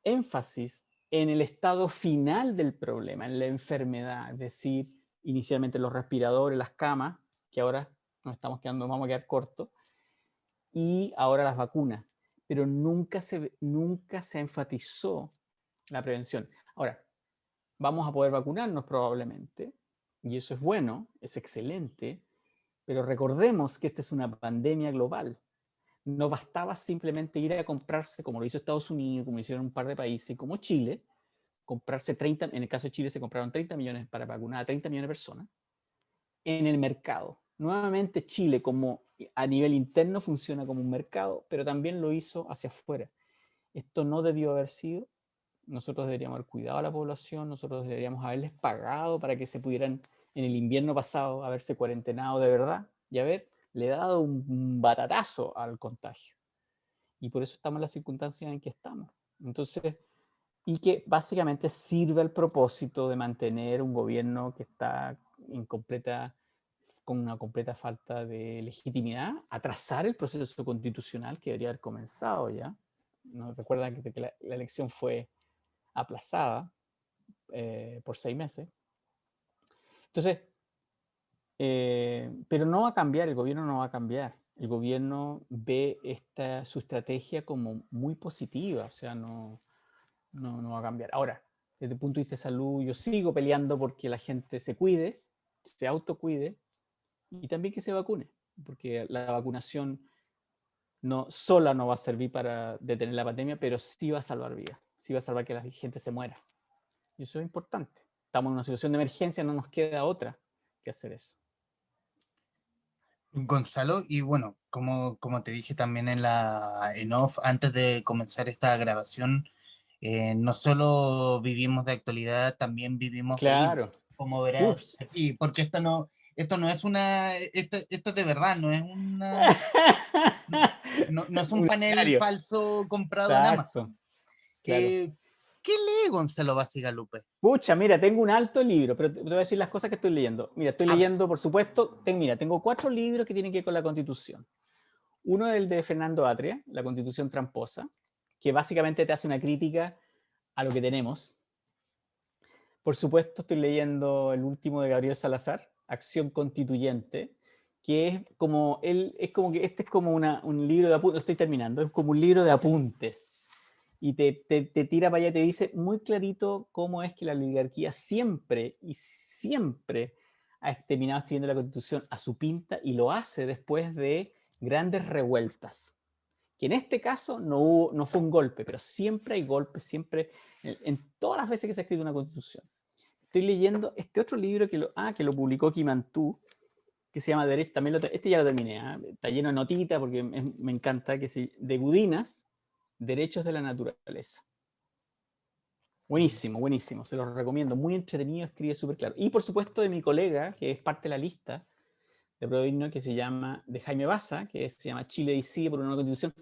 énfasis en el estado final del problema, en la enfermedad, es decir, inicialmente los respiradores, las camas, que ahora vamos a quedar cortos, y ahora las vacunas, pero nunca se enfatizó la prevención. Ahora, vamos a poder vacunarnos probablemente, y eso es bueno, es excelente, pero recordemos que esta es una pandemia global. No bastaba simplemente ir a comprarse, como lo hizo Estados Unidos, como lo hicieron un par de países, como Chile, comprarse 30, en el caso de Chile se compraron 30 millones para vacunar a 30 millones de personas, en el mercado. Nuevamente Chile como a nivel interno funciona como un mercado, pero también lo hizo hacia afuera. Esto no debió haber sido. Nosotros deberíamos haber cuidado a la población, nosotros deberíamos haberles pagado para que se pudieran, en el invierno pasado, haberse cuarentenado de verdad y haberle dado un batatazo al contagio. Y por eso estamos en las circunstancias en que estamos. Entonces, y que básicamente sirve al propósito de mantener un gobierno que está con una completa falta de legitimidad, atrasar el proceso constitucional que debería haber comenzado ya. ¿No? Recuerdan que la elección fue aplazada por 6 meses. Entonces, pero no va a cambiar, el gobierno no va a cambiar. El gobierno ve su estrategia como muy positiva, o sea, no va a cambiar. Ahora, desde el punto de vista de salud, yo sigo peleando porque la gente se cuide, se autocuide y también que se vacune, porque la vacunación sola no va a servir para detener la pandemia, pero sí va a salvar vidas, sí va a salvar que la gente se muera. Y eso es importante. Estamos en una situación de emergencia, no nos queda otra que hacer eso. Gonzalo, y bueno, como te dije también en off, antes de comenzar esta grabación, no solo vivimos de actualidad, también vivimos de hilo, Claro. como verás Uf. aquí, porque esto no es esto es de verdad, no es no es un Un panel diario. falso comprado en Exacto. Amazon. Claro. ¿Qué lee Gonzalo Bacigalupe? Pucha, mira, tengo un alto libro, pero te voy a decir las cosas que estoy leyendo. Mira, estoy A ver, leyendo, por supuesto, tengo 4 libros que tienen que ver con la Constitución. Uno es el de Fernando Atria, La Constitución Tramposa, que básicamente te hace una crítica a lo que tenemos. Por supuesto, estoy leyendo el último de Gabriel Salazar, Acción Constituyente, que es como que este es como un libro de apuntes, estoy terminando, es como un libro de apuntes. Y te tira para allá y te dice muy clarito cómo es que la oligarquía siempre y siempre ha terminado escribiendo la Constitución a su pinta y lo hace después de grandes revueltas. Que en este caso no fue un golpe, pero siempre hay golpes, siempre, en todas las veces que se ha escrito una Constitución. Estoy leyendo este otro libro que lo publicó Kimantú, que se llama Derecho, también este ya lo terminé, está lleno de notitas porque me encanta, de Gudinas, Derechos de la Naturaleza. Buenísimo, buenísimo, se los recomiendo, muy entretenido, escribe súper claro. Y por supuesto de mi colega, que es parte de la lista de Prodigno, que se llama, de Jaime Baza, se llama Chile decide por una nueva constitución,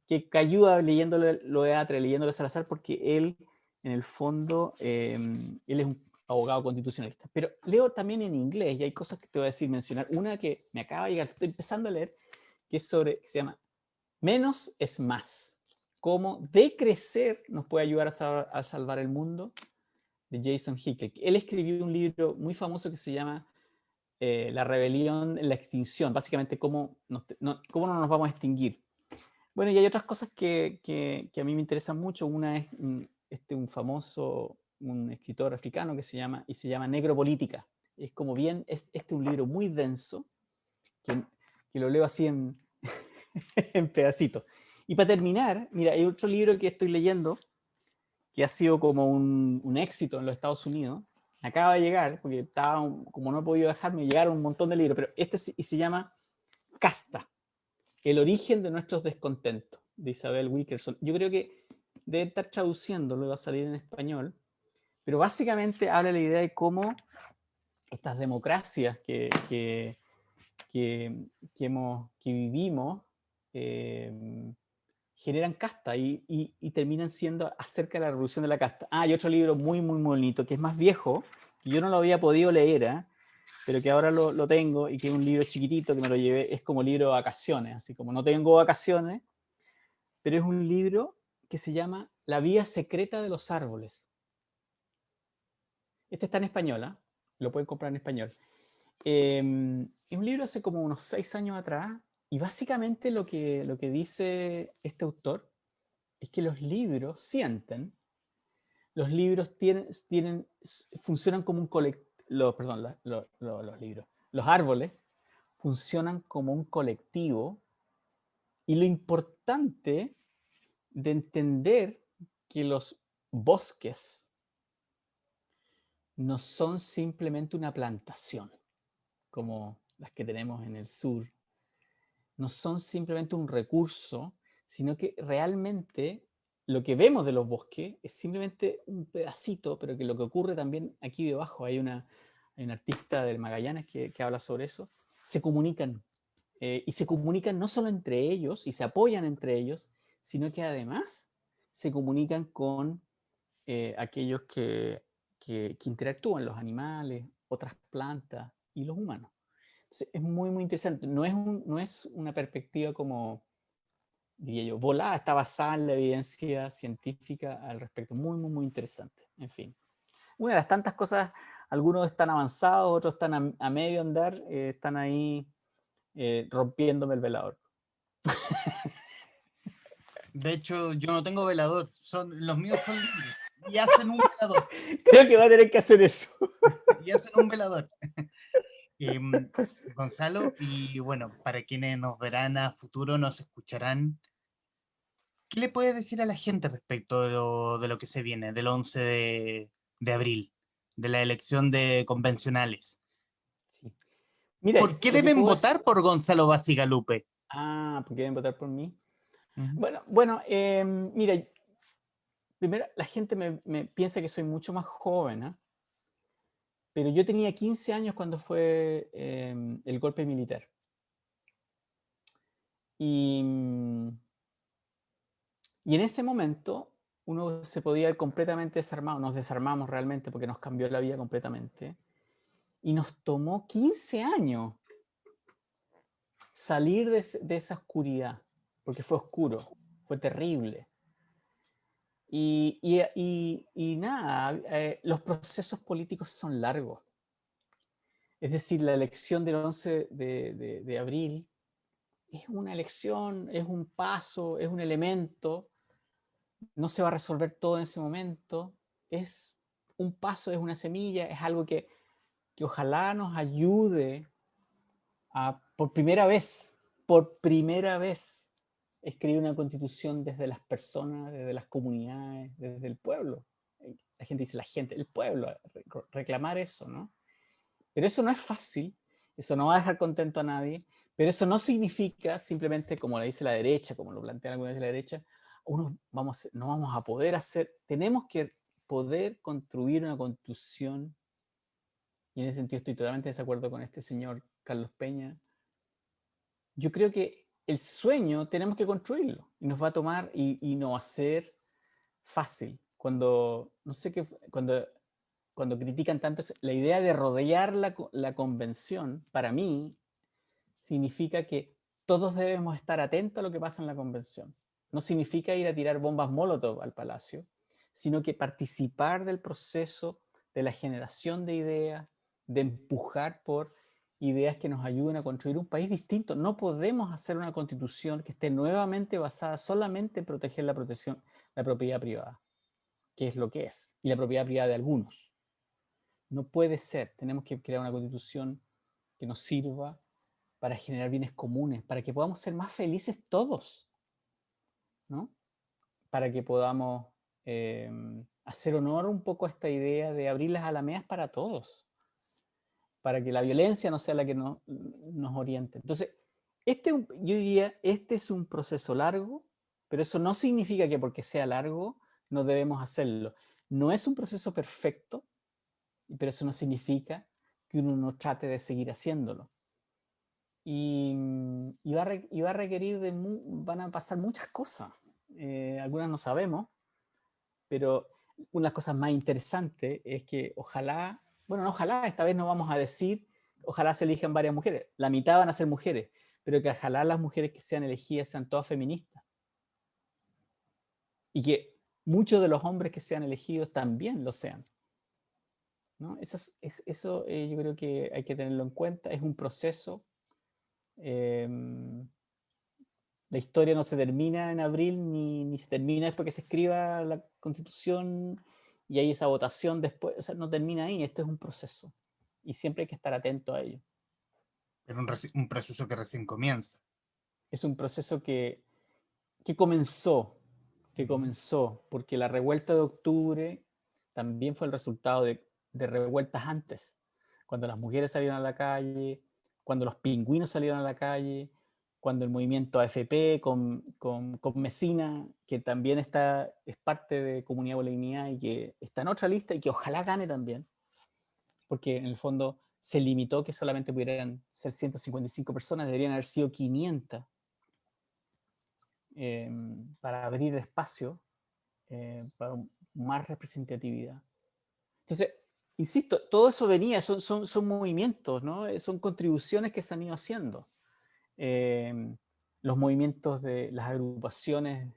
que ayuda leyéndole lo de Atre, leyéndole Salazar, porque él, en el fondo, él es un abogado constitucionalista. Pero leo también en inglés, y hay cosas que te voy a decir, mencionar. Una que me acaba de llegar, estoy empezando a leer, que se llama Menos es Más. Cómo decrecer nos puede ayudar a salvar el mundo, de Jason Hickel. Él escribió un libro muy famoso que se llama La rebelión en la extinción, básicamente cómo no nos vamos a extinguir. Bueno, y hay otras cosas que a mí me interesan mucho. Una es un escritor africano se llama Negropolítica. Es como bien, es un libro muy denso, que lo leo así en pedacitos. Y para terminar, mira, hay otro libro que estoy leyendo, que ha sido como un éxito en los Estados Unidos. Acaba de llegar, porque como no he podido dejarme, llegaron un montón de libros, pero se llama Casta, el origen de nuestros descontentos, de Isabel Wilkerson. Yo creo que debe estar traduciéndolo, va a salir en español, pero básicamente habla de la idea de cómo estas democracias que vivimos generan casta y terminan siendo acerca de la revolución de la casta. Hay otro libro muy, muy bonito, que es más viejo, que yo no lo había podido leer, pero que ahora lo tengo, y que es un libro chiquitito que me lo llevé, es como libro de vacaciones, así como no tengo vacaciones, pero es un libro que se llama La vía secreta de los árboles. Este está en español, lo pueden comprar en español. Es un libro hace como unos 6 años atrás, y básicamente lo que dice este autor es que los libros sienten, los libros funcionan como un colectivo, perdón, los libros, los árboles funcionan como un colectivo, y lo importante de entender que los bosques no son simplemente una plantación como las que tenemos en el sur, no son simplemente un recurso, sino que realmente lo que vemos de los bosques es simplemente un pedacito, pero que lo que ocurre también aquí debajo, hay un artista del Magallanes que habla sobre eso, se comunican, y se comunican no solo entre ellos y se apoyan entre ellos, sino que además se comunican con aquellos que interactúan, los animales, otras plantas y los humanos. Entonces, es muy, muy interesante. No es una perspectiva como, diría yo, volada, está basada en la evidencia científica al respecto. Muy, muy, muy interesante. En fin, una de las tantas cosas Algunos están avanzados, otros están a medio andar, están ahí rompiéndome el velador. De hecho, yo no tengo velador, los míos son libres y hacen un velador, Creo que va a tener que hacer eso. y hacen un velador. Gonzalo, y bueno, para quienes nos verán a futuro, nos escucharán, ¿qué le puedes decir a la gente respecto de lo que se viene, del 11 de abril, de la elección de convencionales? Sí. Mira, ¿Por qué lo que deben puedo decir... votar por Gonzalo Bacigalupe? Ah, ¿por qué deben votar por mí? Ujú. Bueno, mira, primero la gente me piensa que soy mucho más joven, ¿eh? Pero yo tenía 15 años cuando fue el golpe militar. Y, y en ese momento uno se podía ir completamente desarmado, nos desarmamos realmente porque nos cambió la vida completamente. Y nos tomó 15 años salir de esa oscuridad, porque fue oscuro, fue terrible. Y nada, los procesos políticos son largos. Es decir, la elección del 11 de abril es una elección, es un paso, es un elemento, no se va a resolver todo en ese momento, es un paso, es una semilla, es algo que ojalá nos ayude a, por primera vez, escribir una constitución desde las personas, desde las comunidades, desde el pueblo. La gente dice la gente, el pueblo, reclamar eso, ¿no? Pero eso no es fácil, eso no va a dejar contento a nadie, pero eso no significa simplemente, como le dice la derecha, como lo plantean algunas de la derecha, no vamos a poder hacer, tenemos que poder construir una constitución, y en ese sentido estoy totalmente de desacuerdo con este señor Carlos Peña. Yo creo que el sueño tenemos que construirlo, y nos va a tomar, y no va a ser fácil. Cuando, no sé qué, cuando critican tanto la idea de rodear la convención, para mí, significa que todos debemos estar atentos a lo que pasa en la convención. No significa ir a tirar bombas Molotov al palacio, sino que participar del proceso de la generación de ideas, de empujar por ideas que nos ayuden a construir un país distinto. No podemos hacer una constitución que esté nuevamente basada solamente en proteger la propiedad privada, que es lo que es, y la propiedad privada de algunos. No puede ser. Tenemos que crear una constitución que nos sirva para generar bienes comunes, para que podamos ser más felices todos, ¿no? Para que podamos hacer honor un poco a esta idea de abrir las alamedas para todos, para que la violencia no sea la que nos oriente. Entonces, yo diría, este es un proceso largo, pero eso no significa que porque sea largo no debemos hacerlo. No es un proceso perfecto, pero eso no significa que uno no trate de seguir haciéndolo. Y va a requerir van a pasar muchas cosas. Algunas no sabemos, pero una de las cosas más interesantes es que ojalá, bueno, no ojalá, esta vez no vamos a decir, ojalá se elijan varias mujeres, la mitad van a ser mujeres, pero que ojalá las mujeres que sean elegidas sean todas feministas. Y que muchos de los hombres que sean elegidos también lo sean, ¿no? Eso yo creo que hay que tenerlo en cuenta, es un proceso. La historia no se termina en abril ni se termina después que se escriba la constitución y hay esa votación después, o sea, no termina ahí, esto es un proceso y siempre hay que estar atento a ello. Es un proceso que recién comienza. Es un proceso que comenzó, porque la revuelta de octubre también fue el resultado de revueltas antes, cuando las mujeres salieron a la calle, cuando los pingüinos salieron a la calle, cuando el movimiento AFP con Mesina, que también es parte de Comunidad Boliviana y que está en otra lista y que ojalá gane también, porque en el fondo se limitó que solamente pudieran ser 155 personas, deberían haber sido 500 para abrir espacio para más representatividad. Entonces, insisto, todo eso venía, son movimientos, ¿no? Son contribuciones que se han ido haciendo. Eh, los movimientos de las agrupaciones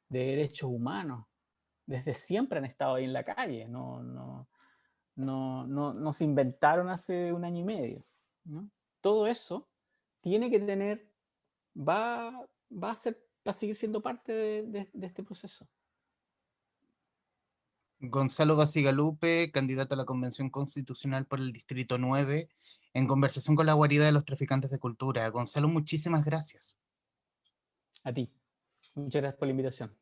de derechos humanos, desde siempre han estado ahí en la calle, no se inventaron hace un año y medio, ¿no? Todo eso tiene que tener, va a seguir siendo parte de este proceso. Gonzalo Bacigalupe, candidato a la Convención Constitucional por el Distrito 9, en conversación con la guarida de los traficantes de cultura. Gonzalo, muchísimas gracias. A ti. Muchas gracias por la invitación.